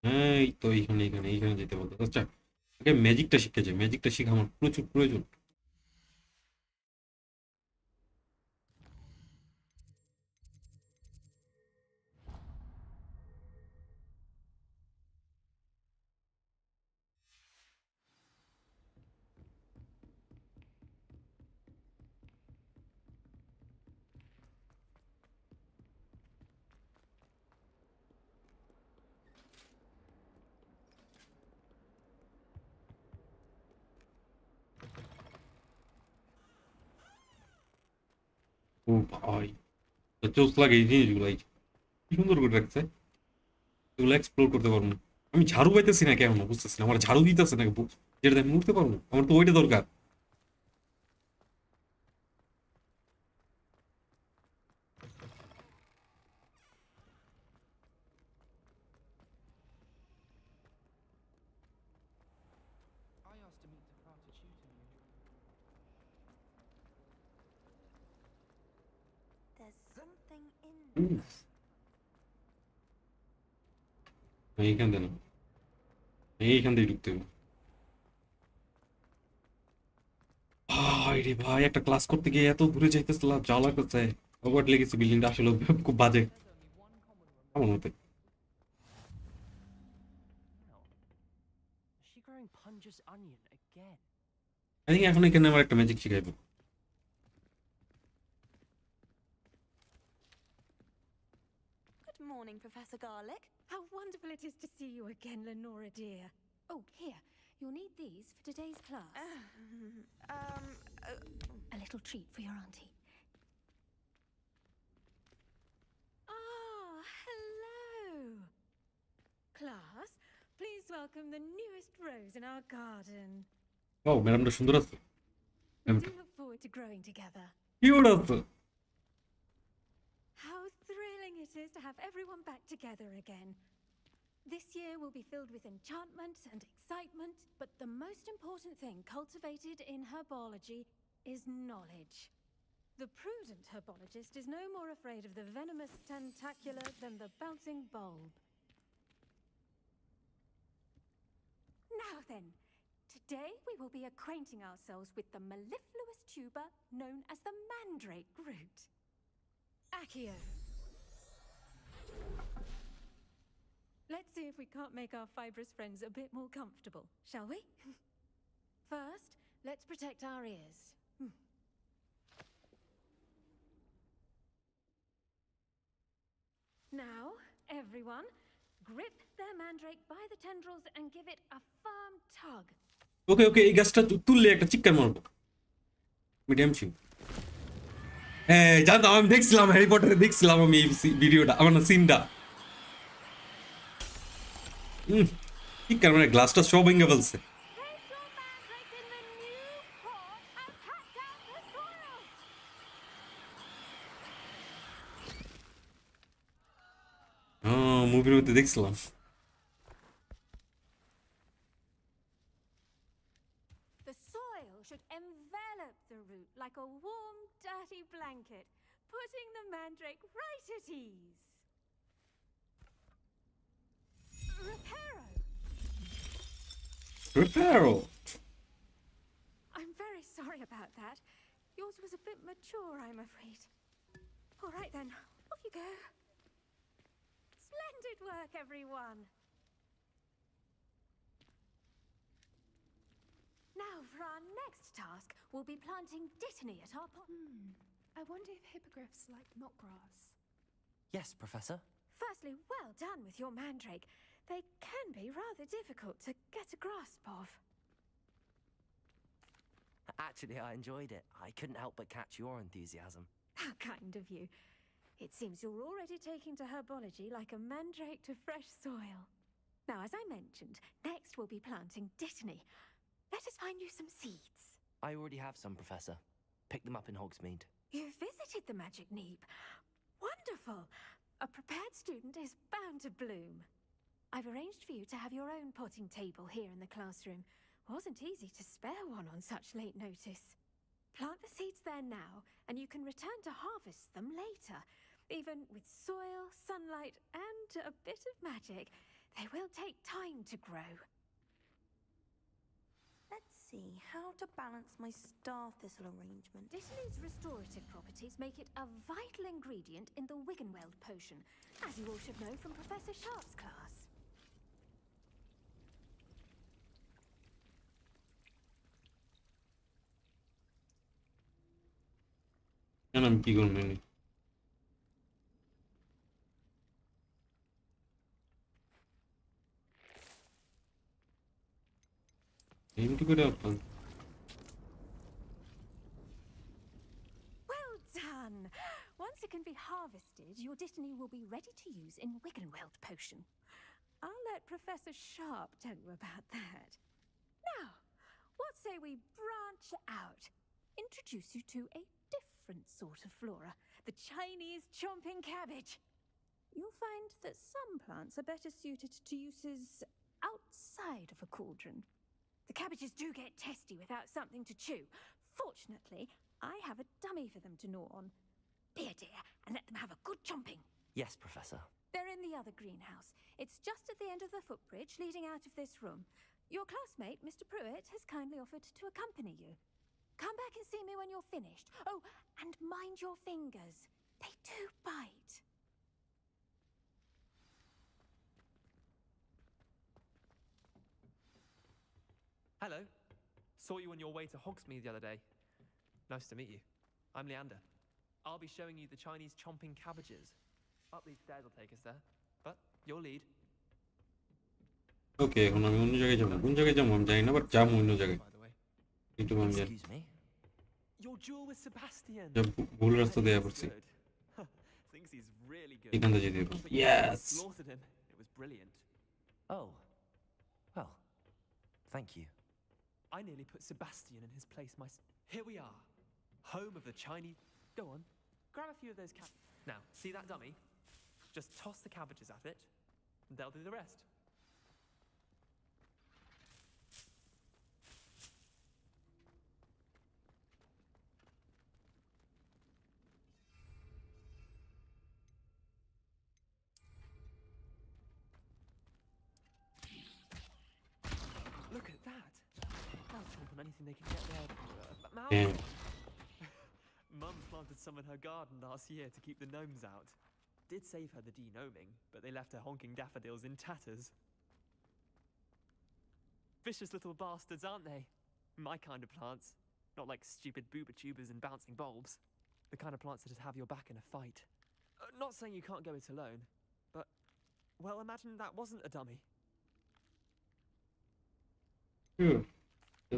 হ্যাঁ, এই তো এইখানে এইখানে এইখানে যেতে বলতো। আচ্ছা, আগে ম্যাজিকটা শিখে যায়, ম্যাজিকটা শিখা আমার প্রচুর প্রয়োজন। ও ভাই, চোখ লাগে এই জিনিসগুলাই, কি সুন্দর করে রাখছে। এগুলো এক্সপ্লোর করতে পারবো না। আমি ঝাড়ু পাইতেছি না কেমন, বুঝতেছি না। আমার ঝাড়ু দিতেছে না, যেটা আমি উঠতে পারবো, আমার তো ওইটা দরকার। I asked to meet the Carter tutor mutual. There's something in this. এইখান দিয়ে না, এইখান দিয়ে ঢুকতে হবে। ভাই রে ভাই, একটা ক্লাস করতে গিয়ে এত দূরে যাইতেছিলাম, যা লাগতেছে। অবাক লেগেছে, বিল্ডিংটা আসলে খুব বাজে আমার মতে। Is she growing Punja's onion again? I think এখন এখানে আমার একটা magic শিখাইবো। morning, Professor Garlic. How wonderful it is to see you again, Lenora dear. Oh, here. You'll need these for today's class. A little treat for your auntie. Ah, hello. Class, please welcome the newest rose in our garden. Oh, ম্যাডামটা সুন্দর আছে। We do look forward to growing together. Cute আছে। How thrilling it is to have everyone back together again. This year will be filled with enchantment and excitement, but the most important thing cultivated in herbology is knowledge. The prudent herbologist is no more afraid of the venomous tentacula than the bouncing bulb. Now then, today we will be acquainting ourselves with the mellifluous tuber known as the mandrake root. Accio. Let's see if we can't make our fibrous friends a bit more comfortable, shall we? First, let's protect our ears. Now, everyone, grip their mandrake by the tendrils and give it a firm tug. ওকে ওকে, এই গাছটা তুললে একটা চিৎকার মারবো। Medium ছিল। হ্যাঁ জানতাম, আমি দেখছিলাম হ্যারি পটারে, দেখছিলাম আমি এই ভিডিওটা, আমার না সিনটা। চিৎকার মানে গ্লাসটা সব ভেঙে ফেলছে। হ্যাঁ, মুভির মধ্যে দেখছিলাম। The soil should envelop the root like a warm, dirty blanket, putting the mandrake right at ease. Reparo. I'm very sorry about that. Yours was a bit mature, I'm afraid. All right then, off you go. Splendid work, everyone. Now, for our next task, we'll be planting dittany at our pot. I wonder if hippogriffs like knotgrass. Yes, Professor. Firstly, well done with your mandrake. They can be rather difficult to get a grasp of. Actually, I enjoyed it. I couldn't help but catch your enthusiasm. How kind of you. It seems you're already taking to herbology like a mandrake to fresh soil. Now, as I mentioned, next we'll be planting dittany. Let us find you some seeds. I already have some, Professor. Pick them up in Hogsmeade. You visited the Magic Neep. Wonderful. A prepared student is bound to bloom. I've arranged for you to have your own potting table here in the classroom. Wasn't easy to spare one on such late notice. Plant the seeds there now, and you can return to harvest them later. Even with soil, sunlight, and a bit of magic, they will take time to grow. Let's see how to balance my star thistle arrangement. Dittany's restorative properties make it a vital ingredient in the Wiggenweld potion, as you all should know from Professor Sharp's class. And I'm big on many. Aim to get up. Well done! Once it can be harvested, your dittany will be ready to use in Wiggenweld potion. I'll let Professor Sharp tell you about that. Now, what say we branch out? Introduce you to a different sort of flora, the Chinese chomping cabbage. You'll find that some plants are better suited to uses outside of a cauldron. The cabbages do get testy without something to chew. Fortunately, I have a dummy for them to gnaw on. Be a dear and let them have a good chomping. Yes, Professor. They're in the other greenhouse. It's just at the end of the footbridge leading out of this room. Your classmate, Mr. Pruitt, has kindly offered to accompany you. Come back and see me when you're finished. Oh, and mind your fingers. They do bite. Hello. Saw you on your way to Hogsmeade the other day. Nice to meet you. I'm Leander. I'll be showing you the Chinese chomping cabbages. Up these stairs will take us there. But your lead. ওকে এখন আমি অন্য জায়গায় যাবো কোন জায়গায় যাবো আমি জানি না বাট যাবো অন্য জায়গায় একটু আমি জানি Excuse me. Your duel with Sebastian. ভুল রাস্তা দেয়া পড়ছি Thinks he's really good. এখান থেকে যেতে হবে But you yes slaughtered him. It was brilliant. Oh. Well, thank you. I nearly put Sebastian in his place myself. Here we are. Home of the Chinese. Go on. Grab a few of those Now, see that dummy? Just toss the cabbages at it, and they'll do the rest. Look at that! They'll chomp on anything they can get their mouths Damn. on. Mum planted some in her garden last year to keep the gnomes out. Did save her the de-gnoming, but they left her honking daffodils in tatters. Vicious little bastards, aren't they? My kind of plants. Not like stupid booba tubers and bouncing bulbs. The kind of plants that'd have your back in a fight. Not saying you can't go it alone, but, well, imagine that wasn't a dummy.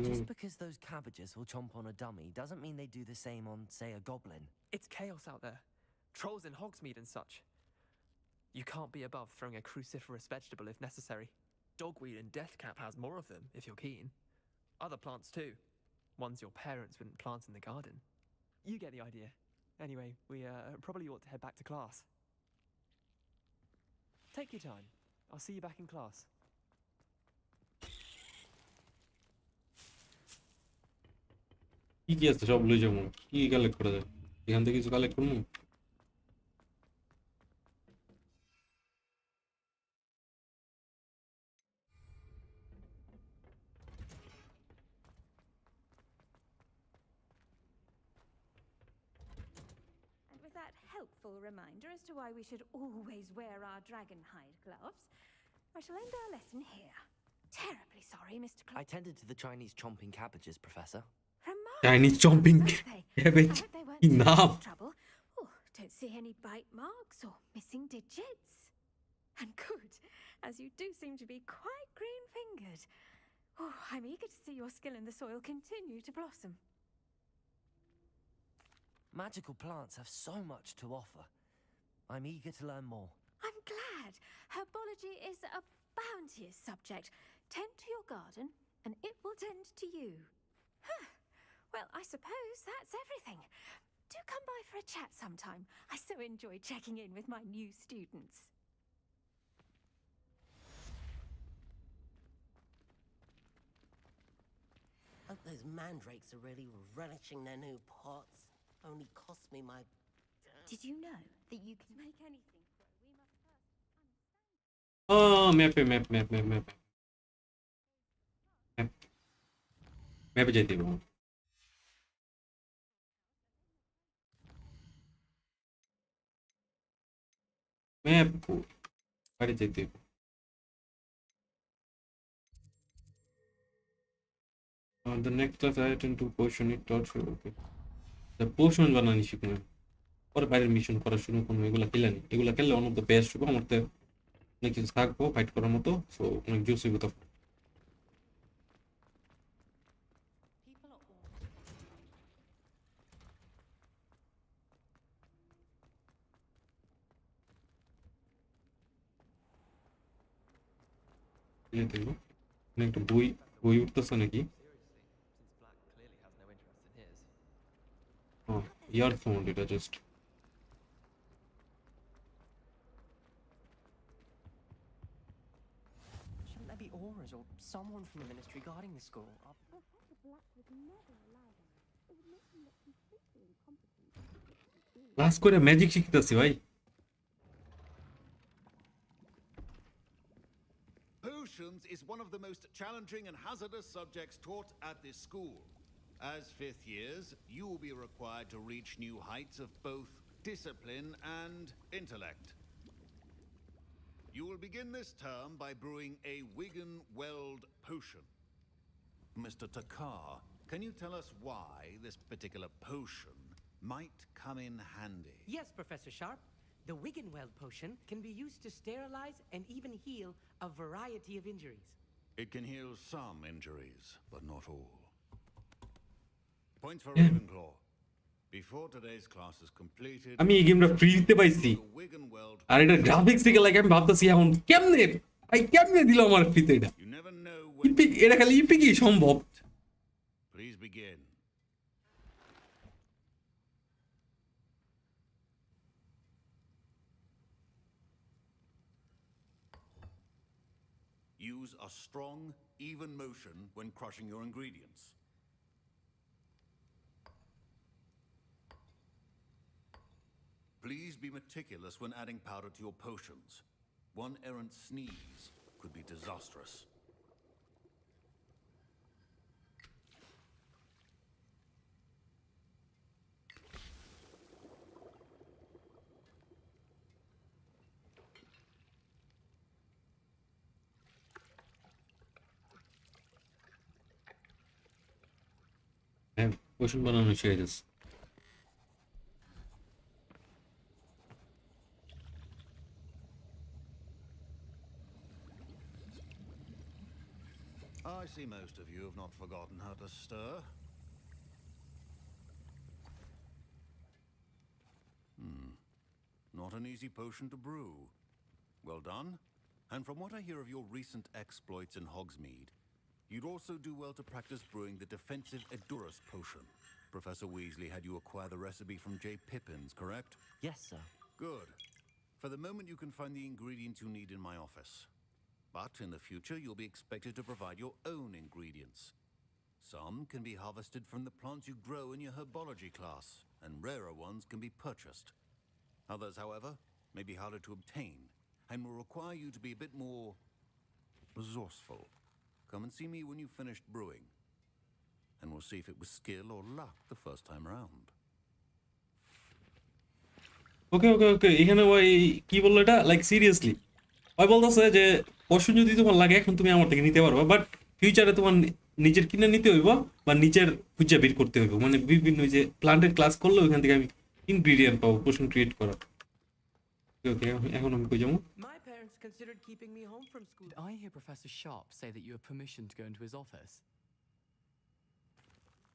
Just because those cabbages will chomp on a dummy doesn't mean they do the same on, say, a goblin. It's chaos out there. Trolls in Hogsmeade and such. You can't be above throwing a cruciferous vegetable if necessary. Dogweed and deathcap has more of them, if you're keen. Other plants too. Ones your parents wouldn't plant in the garden. You get the idea. Anyway, we probably ought to head back to class. Take your time. I'll see you back in class. কি কি আছে সব লই যাবো কি collect করা যায় এখান থেকে কিছু কালেক্ট করবো And with that helpful reminder as to why we should always wear our dragonhide gloves, I shall end our lesson here. Terribly sorry, Mr. I tended to the Chinese chomping cabbages, Professor. Chinese chomping cabbage enough Trouble. Oh, don't see any bite marks or missing digits. And good, as you do seem to be quite green-fingered. Oh, I'm eager to see your skill in the soil continue to blossom. Magical plants have so much to offer. I'm eager to learn more. I'm glad. Herbology is a bounteous subject. Tend to your garden, and it will tend to you. Huh. Well, I suppose that's everything. Do come by for a chat sometime. I so enjoy checking in with my new students. Hope those mandrakes are really relishing their new pots. Only cost me my... Did you know that you can make anything grow? We must first oh map ম্যাপে যেতে হবে map বাড়ি যেতে হবে the next class I attend to portion it also okay the portion বানানি শিখলাম পরে বাইরের mission করা শুরু করবো এগুলা খেলেনি এগুলা খেললে অন অফ দ্য বেস্ট হবে আমার তো অনেক কিছু থাকবো ফাইট করার মতো সো অনেক জোস হইব তো দেখবো একটা বই বই উঠতেছে নাকি ইয়ারফোন এটা just Shouldn't there be auras or someone from the ministry guarding the school? Class করে ম্যাজিক শিখতেছি ভাই Potions is one of the most challenging and hazardous subjects taught at this school. As fifth years, you will be required to reach new heights of both discipline and intellect. You will begin this term by brewing a Wigan-Weld potion. Mr. Takar, can you tell us why this particular potion might come in handy? Yes, Professor Sharp. The Wiggenweld potion can be used to sterilize and even heal a variety of injuries. It can heal some injuries, but not all. Points for Yeah. Ravenclaw. Before today's class is completed, আমি এই গেমটা ফ্রিতে পাইছি আর এটা graphics থেকে লাগে আমি ভাবতেছি এখন কেমনে দিল আমার ফ্রিতে এটা এটা খালি ইপিকই সম্ভব please begin. Use a strong, even motion when crushing your ingredients. Please be meticulous when adding powder to your potions. One errant sneeze could be disastrous. হ্যাঁ পোষণ বানানো শিখে গেছে I see most of you have not forgotten how to stir. Not an easy potion to brew. Well done. And from what I hear of your recent exploits in Hogsmeade, you'd also do well to practice brewing the defensive Edurus potion. Professor Weasley had you acquire the recipe from J. Pippin's, correct? Yes, sir. Good. For the moment, you can find the ingredients you need in my office. But in the future, you'll be expected to provide your own ingredients. Some can be harvested from the plants you grow in your herbology class, and rarer ones can be purchased. Others, however, may be harder to obtain, and will require you to be a bit more resourceful. Come and see me when you've finished brewing, and we'll see if it was skill or luck the first time round. ওকে ওকে ওকে এখানে ওই কি বললো এটা like seriously ওই বলতেছে যে পশু যদি তোমার লাগে এখন তুমি আমার থেকে নিতে পারবা বাট ফিউচারে তোমার নিজের কিনে নিতে হইব বা নিজের খুঁজে বের করতে হইব মানে বিভিন্ন যে প্লান্টের ক্লাস করলে ওইখান থেকে আমি ইনগ্রেডিয়েন্ট পাবো পোষণ ক্রিয়েট করার ওকে এখন আমি কই যাবো My parents considered keeping me home from school. Did I hear Professor Sharp say that you have permission to go into his office?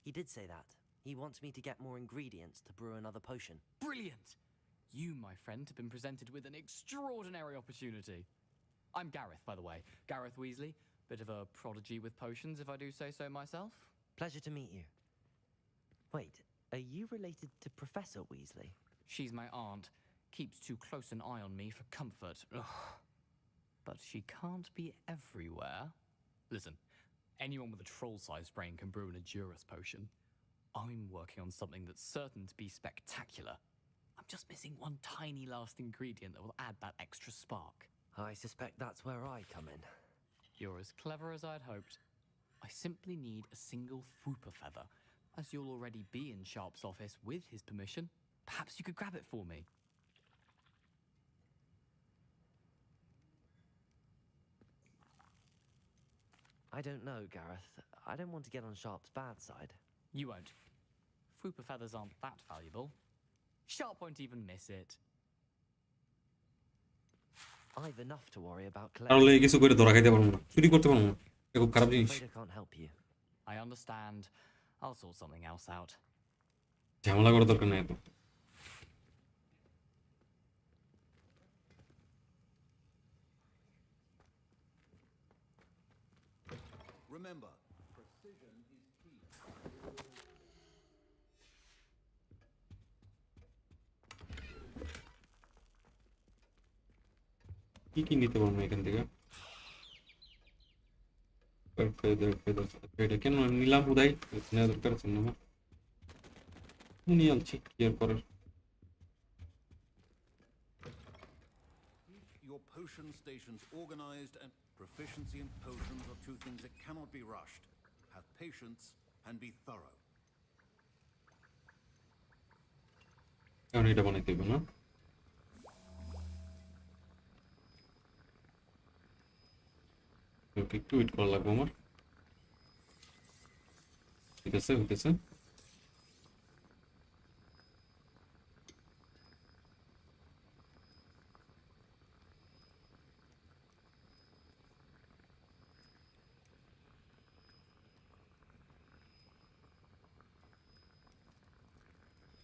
He did say that. He wants me to get more ingredients to brew another potion. Brilliant! You, my friend, have been presented with an extraordinary opportunity. I'm Gareth, by the way. Gareth Weasley. Bit of a prodigy with potions, if I do say so myself. Pleasure to meet you. Wait, are you related to Professor Weasley? She's my aunt. Keeps too close an eye on me for comfort. Ugh. But she can't be everywhere. Listen, anyone with a troll-sized brain can brew an Edurus potion. I'm working on something that's certain to be spectacular. I'm just missing one tiny last ingredient that will add that extra spark. I suspect that's where I come in. You're as clever as I'd hoped. I simply need a single Fwooper feather. As you'll already be in Sharp's office with his permission, perhaps you could grab it for me. I don't know, Gareth. I don't want to get on Sharp's bad side. You won't. Fwooper feathers aren't that valuable. Sharp won't even miss it. I've enough to worry about তাহলে কিছু করে ধরা খাইতে পারবো না চুরি করতে পারবো না এটা খুব খারাপ জিনিস I can't help you. I understand. I'll sort something else out. ঝামেলা করার দরকার নাই এত Remember, precision is key. কি কি নিতে পারবো এখান থেকে এটা কেন নিলাম উদয় নেওয়া দরকার আছে না নিয়ে আনছি কি আর করার Your potion stations organized, and proficiency in potions are two things that cannot be rushed. Have patience and be thorough. কারণ এটা বানাইতে হবে না একটু ওয়েট করা লাগবে আমার ঠিক আছে হইতেছে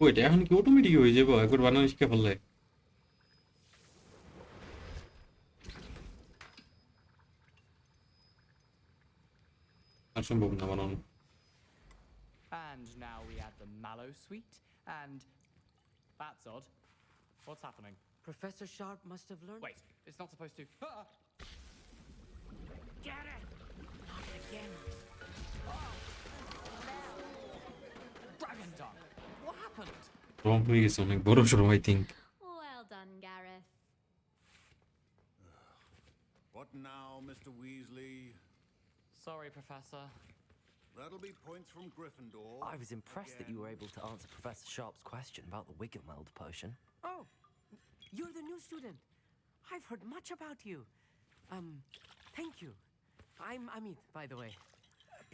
ওইটা এখন কি অটোমেটিক হয়ে যাবো একবার বানানো শিখে ফেললে? আর সম্ভব না বানানো। And now we add the mallow sweet, and that's odd. What's happening? Professor Sharp must have learned. Wait, it's not supposed to. Get it! Not again. Dragon tongue! What happened? রং হয়ে গেছে অনেক বড় সড়ো, I think. Well done, Gareth. What now, Mr. Weasley? Sorry, Professor. That'll be points from Gryffindor. I was impressed that you were able to answer Professor Sharp's question about the Wiggenweld potion. Oh, you're the new student. I've heard much about you. Thank you. I'm Amit, by the way.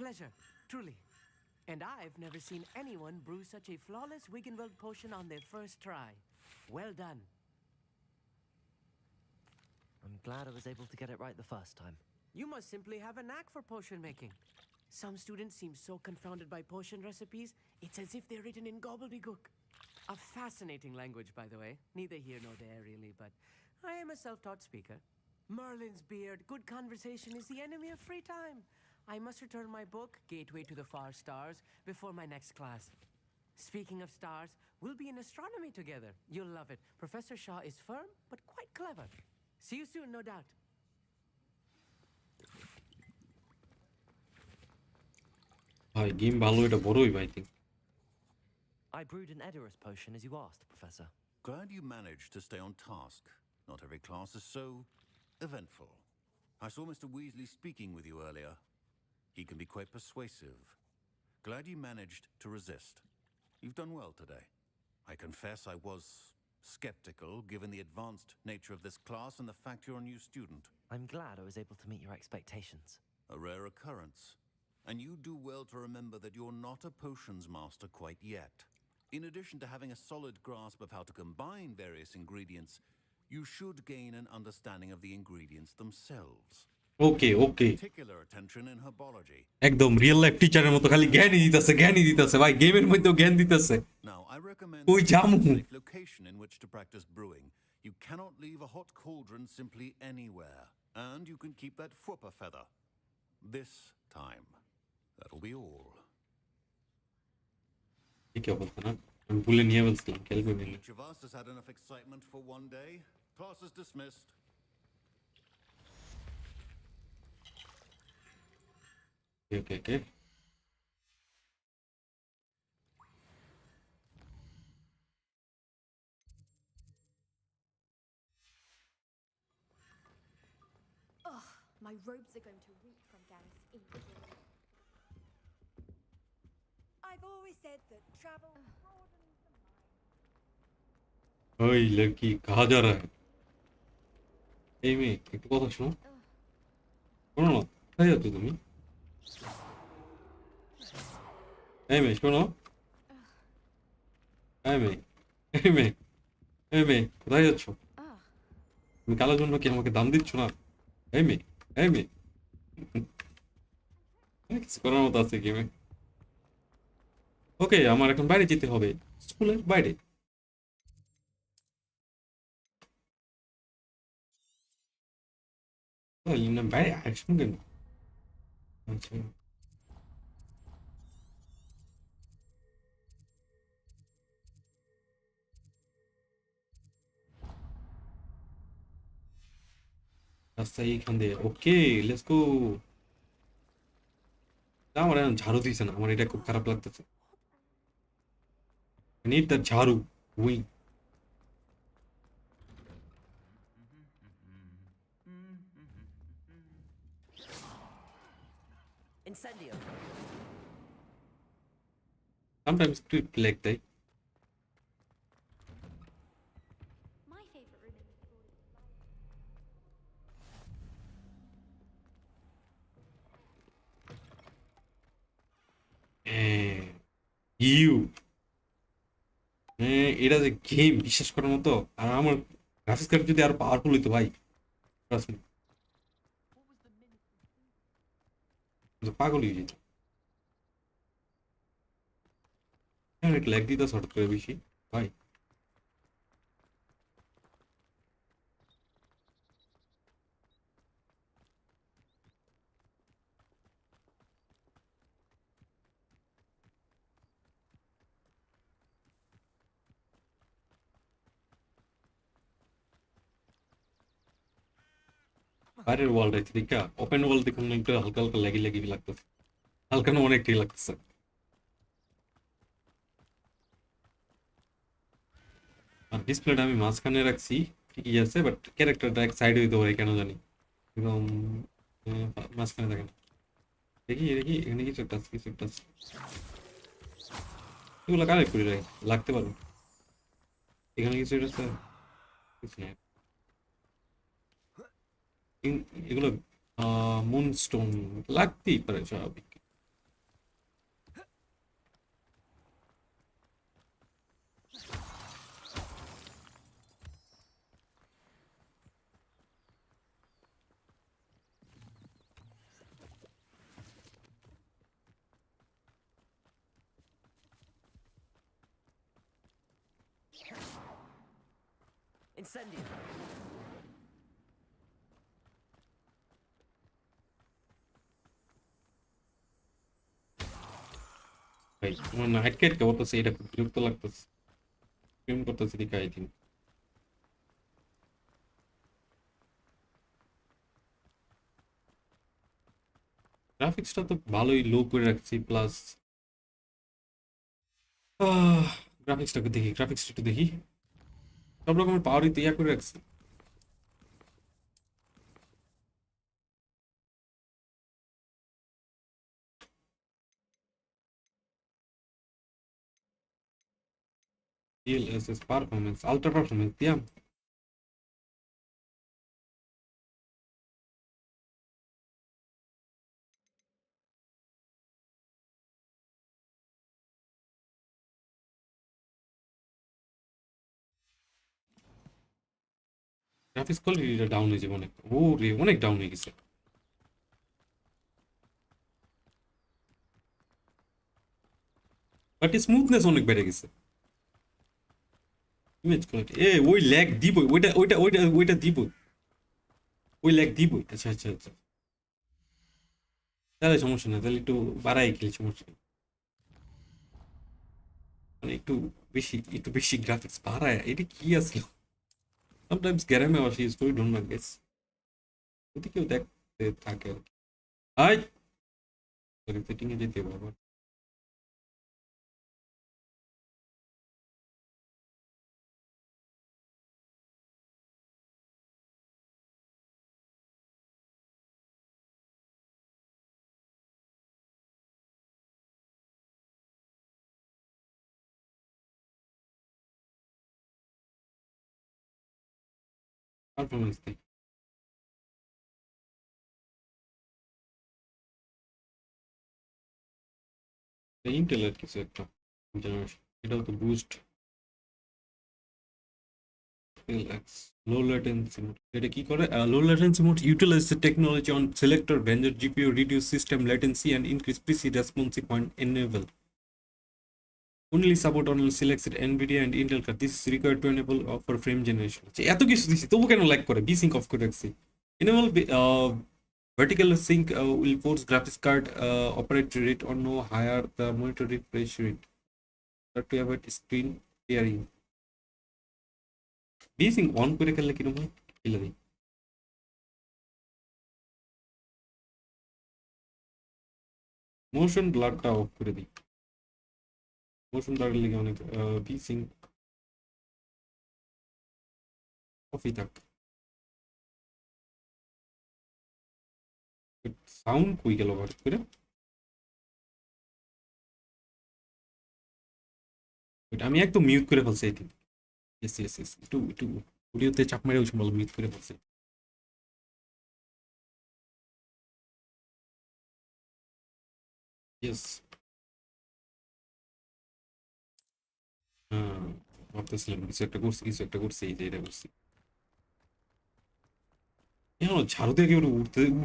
Pleasure, truly. And I've never seen anyone brew such a flawless Wiggenweld potion on their first try. Well done. I'm glad I was able to get it right the first time. You must simply have a knack for potion making. Some students seem so confounded by potion recipes, it's as if they're written in gobbledygook. A fascinating language, by the way. Neither here nor there, really, but I am a self-taught speaker. Merlin's beard, good conversation is the enemy of free time. I must return my book, Gateway to the Far Stars, before my next class. Speaking of stars, we'll be in astronomy together. You'll love it. Professor Shaw is firm, but quite clever. See you soon, no doubt. ভাই game ভালো, এটা বড়ই ভাই think. I brewed an Edorus potion as you asked, Professor. Glad you managed to stay on task. Not every class is so eventful. I saw Mr. Weasley speaking with you earlier. He can be quite persuasive. Glad you managed to resist. You've done well today. I confess I was skeptical given the advanced nature of this class and the fact you're a new student. I'm glad I was able to meet your expectations. A rare occurrence. And you do well to remember that you're not a potions master quite yet. In addition to having a solid grasp of how to combine various ingredients, you should gain an understanding of the ingredients themselves. Okay okay, Particular attention in herbology. একদম real life টিচারের মতো খালি জ্ঞানই দিতেছে ভাই, গেমের মধ্যেও জ্ঞান দিতেছে। Now, I recommend ওই জামু a safe location in which to practice brewing. You cannot leave a hot cauldron simply anywhere. And you can keep that Fwooper feather. This time. That'll be all. ঠিক বলতে না, আমি ভুলে নিয়ে বলছিলাম, খেয়াল করে নিলাম। Each of us has had enough excitement for one day. Class is dismissed. Okay. Ugh, my robes are going to reek from Gareth's ink. I've always said that travel broadens the mind. ওই লড়কি কাহা যা রা হ্যায়? এই মেয়ে একটু কথা শোনো, শোনো না, কোথায় যাচ্ছ তুমি? এই মেয়ে শোনো, এই মেয়ে, এই মেয়ে, এই মেয়ে কোথায় যাচ্ছ? তুমি কালার জন্য কি আমাকে দাম দিচ্ছ না? এই মেয়ে, এই মেয়ে, কিছু করার মতো আছে গেমে। ওকে, আমার এখন বাইরে যেতে হবে, স্কুলের বাইরে। বাইরে আসুন কেন? আচ্ছা, রাস্তা এইখান দিয়ে। ওকে, লেটস গো। আমার এখন ঝাড়ু দিয়েছে না, আমার এটা খুব খারাপ লাগতেছে। নিড দ্য ঝাড়ু wing. Incendio. Sometimes quick like that. My favorite room in the school is you এটা যে গেম বিশ্বাস করার মতো। আর আমার গ্রাফিক্স কার্ড যদি আরো পাওয়ারফুল হইতো ভাই, পাগল হয়ে যেত। হ্যাঁ একটু ল্যাগ দিতে হঠাৎ করে বেশি ভাই। বাইরের ওয়ার্ল্ড আছে দেখা, ওপেন ওয়ার্ল্ড দেখুন একটু হালকা হালকা ল্যাগি ল্যাগি লাগতেছে, হালকা না অনেকটাই লাগতেছে। আর ডিসপ্লেটা আমি মাঝখানে রাখছি ঠিকই আছে, বাট ক্যারেক্টারটা এক সাইডে হইতে পারে কেন জানি একদম মাঝখানে থাকে না। দেখি দেখি এখানে কিছু একটা আছে, কিছু একটা আছে, এগুলো কালেক্ট করে রাখি, লাগতে পারে। এখানে কিছু একটা আছে, কিছু নেই। এগুলো মুনস্টোন লাগতেই পারে স্বাভাবিক। Incendio. ভাই আমার না আটকে আটকে বলতেছে, এটা খুব বিরক্ত লাগতেছে, প্রেম করতেছে দিকে আই থিঙ্ক। গ্রাফিক্সটা তো ভালোই লো করে রাখছি, প্লাস গ্রাফিক্সটাকে দেখি, গ্রাফিক্সটা একটু দেখি, সব রকমের পাওয়ারই তো ইয়া করে রাখছি। DLSS পারফরমেন্স, আলট্রা পারফরমেন্স দিয়াম। গ্রাফিক্স কোয়ালিটিটা ডাউন হয়ে যাবে অনেক, ও রে অনেক ডাউন হয়ে গেছে। বাট স্মুথনেস অনেক বেড়ে গেছে। ইমেজ কোয়ালিটি ওই ল্যাগ দিবই, ওইটা ওইটা ওইটা ওইটা দিবই, ওই ল্যাগ দিবই। আচ্ছা আচ্ছা আচ্ছা, তাহলে সমস্যা না, তাহলে একটু বাড়াই খেলি, সমস্যা নেই। মানে একটু বেশি গ্রাফিক্স বাড়ায়, এটা কি আসলো? সামটাইমস গ্যারামে আসি স্টোরি ডোন্ট নট গেস, যদি কেউ দেখতে থাকে আর কি। হাই সরি, সেটিং এ যেতে হবে আবার। পারফরমেন্স দেখি, ইন্টেলের কিছু একটা জেনারেশন, এটাও তো বুস্ট লো ল্যাটেন্সি মোড। এটা কি করে? Low latency mode utilize the technology on selector vendor GPU, reduce system latency and increase PC responsive point enable. Only support only selected NVIDIA and Intel card. This is required to enable for frame generation. এত কিছু দিছি তবু কেন like করে? V-Sync of করে রাখছি। Enable vertical sync will force graphics card operate rate or no higher the monitor refresh rate. That to avoid screen tearing. V-Sync on করে খেললে কিরকম হয়? খেলে দিই। মোশন ব্লারটা অফ করে দিই। মোশন ব্লারের লেগে অনেক V-Sync অফই থাক। সাউন্ড কই গেল হঠাৎ করে? আমি একদম মিউট করে ফেলছি এটি। ইয়েস ইয়েস ইয়েস, একটু একটু অডিওতে চাপ মেরে ওই সময় মিউট করে ফেলছি। ইয়েস, হ্যাঁ ভাবতেছিলাম কিছু একটা করছি, কিছু একটা করছি, এই যে এটা করছি। এখন ঝাড়ু থেকে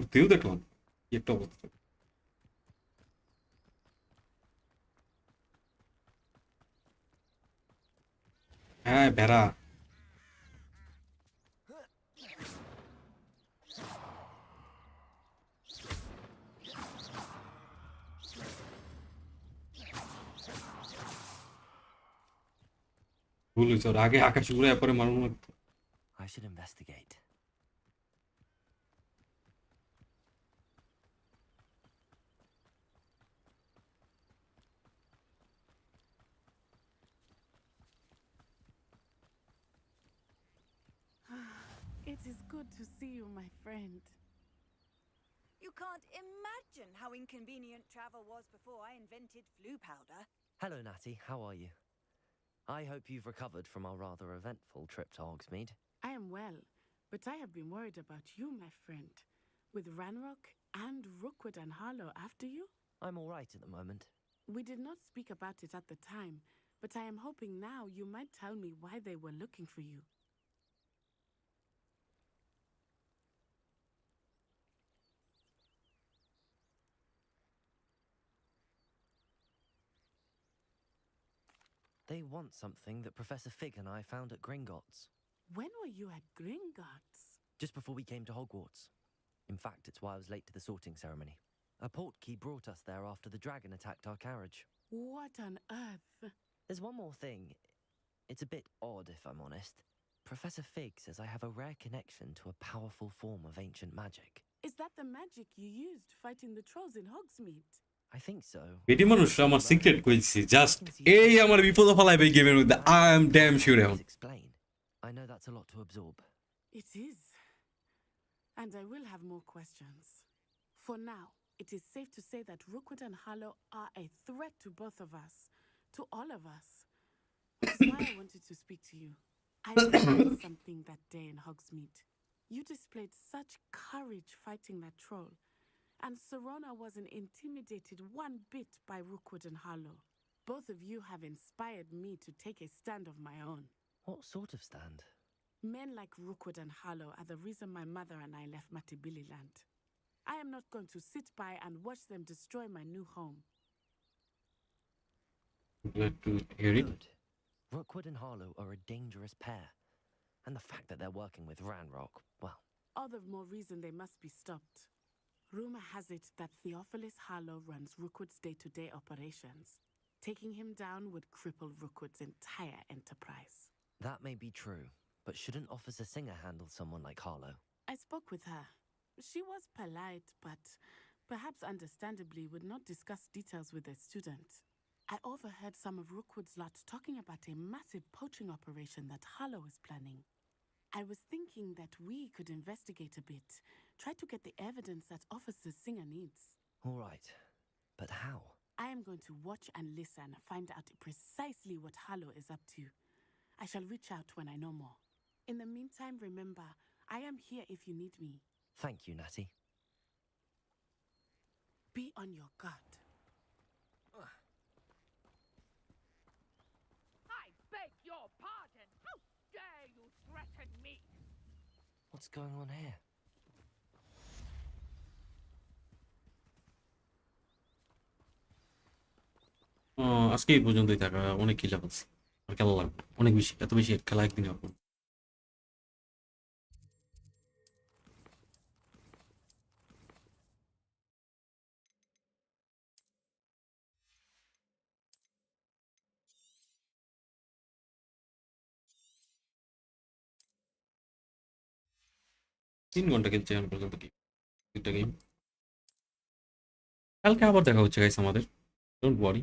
উঠতেও দেখলাম কি একটা অবস্থা। হ্যাঁ ভেড়া। ভুল হয়েছে, ওর আগে আকাশ উড়ে পরে মারুন লাগতো। I should investigate. It is good to see you, my friend. You can't imagine how inconvenient travel was before I invented flu powder. Hello, Natty. How are you? I hope you've recovered from our rather eventful trip to Hogsmeade. I am well, but I have been worried about you, my friend. With Ranrock and Rookwood and Harlow after you? I'm all right at the moment. We did not speak about it at the time, but I am hoping now you might tell me why they were looking for you. They want something that Professor Fig and I found at Gringotts. When were you at Gringotts? Just before we came to Hogwarts. In fact, it's why I was late to the sorting ceremony. A portkey brought us there after the dragon attacked our carriage. What on earth? There's one more thing. It's a bit odd, if I'm honest. Professor Fig says I have a rare connection to a powerful form of ancient magic. Is that the magic you used fighting the trolls in Hogsmeade? I think so. বেটি মানুষরা আমার secret কইছি, just এই আমার বিপদ ফলাইবে গেমের মধ্যে। I am damn sure এখন। Explain. I know that's a lot to absorb. It is. And I will have more questions. For now, it is safe to say that Rookwood and Harlow are a threat to both of us. To all of us. Which is why I wanted to speak to you. I realized something that day in Hogsmeade. You displayed such courage fighting that troll. And Serona wasn't intimidated one bit by Rookwood and Harlow. Both of you have inspired me to take a stand of my own. What sort of stand? Men like Rookwood and Harlow are the reason my mother and I left Matibili land. I am not going to sit by and watch them destroy my new home. Glad to hear it. Good. Rookwood and Harlow are a dangerous pair. And the fact that they're working with Ranrock, well... All the more reason they must be stopped. Rumor has it that Theophilus Harlow runs Rookwood's day-to-day operations. Taking him down would cripple Rookwood's entire enterprise. That may be true, but shouldn't Officer Singer handle someone like Harlow? I spoke with her. She was polite, but perhaps understandably would not discuss details with a student. I overheard some of Rookwood's lot talking about a massive poaching operation that Harlow is planning. I was thinking that we could investigate a bit, try to get the evidence that Officer Singer needs. All right, but how? I am going to watch and listen, find out precisely what Harlow is up to. I shall reach out when I know more. In the meantime, remember, I am here if you need me. Thank you, Natty. Be on your guard. I beg your pardon! How dare you threaten me? What's going on here? আজকে এই পর্যন্তই থাকা, অনেক খেলা করছি, আর খেলা লাগবে অনেক বেশি, এত বেশি খেলা একদিনে হবে না। তিন ঘন্টা খেলছে এখন পর্যন্ত, কি দুইটা গেম। কালকে আবার দেখা হচ্ছে গাইস আমাদের, ডোন্ট ওয়ারি।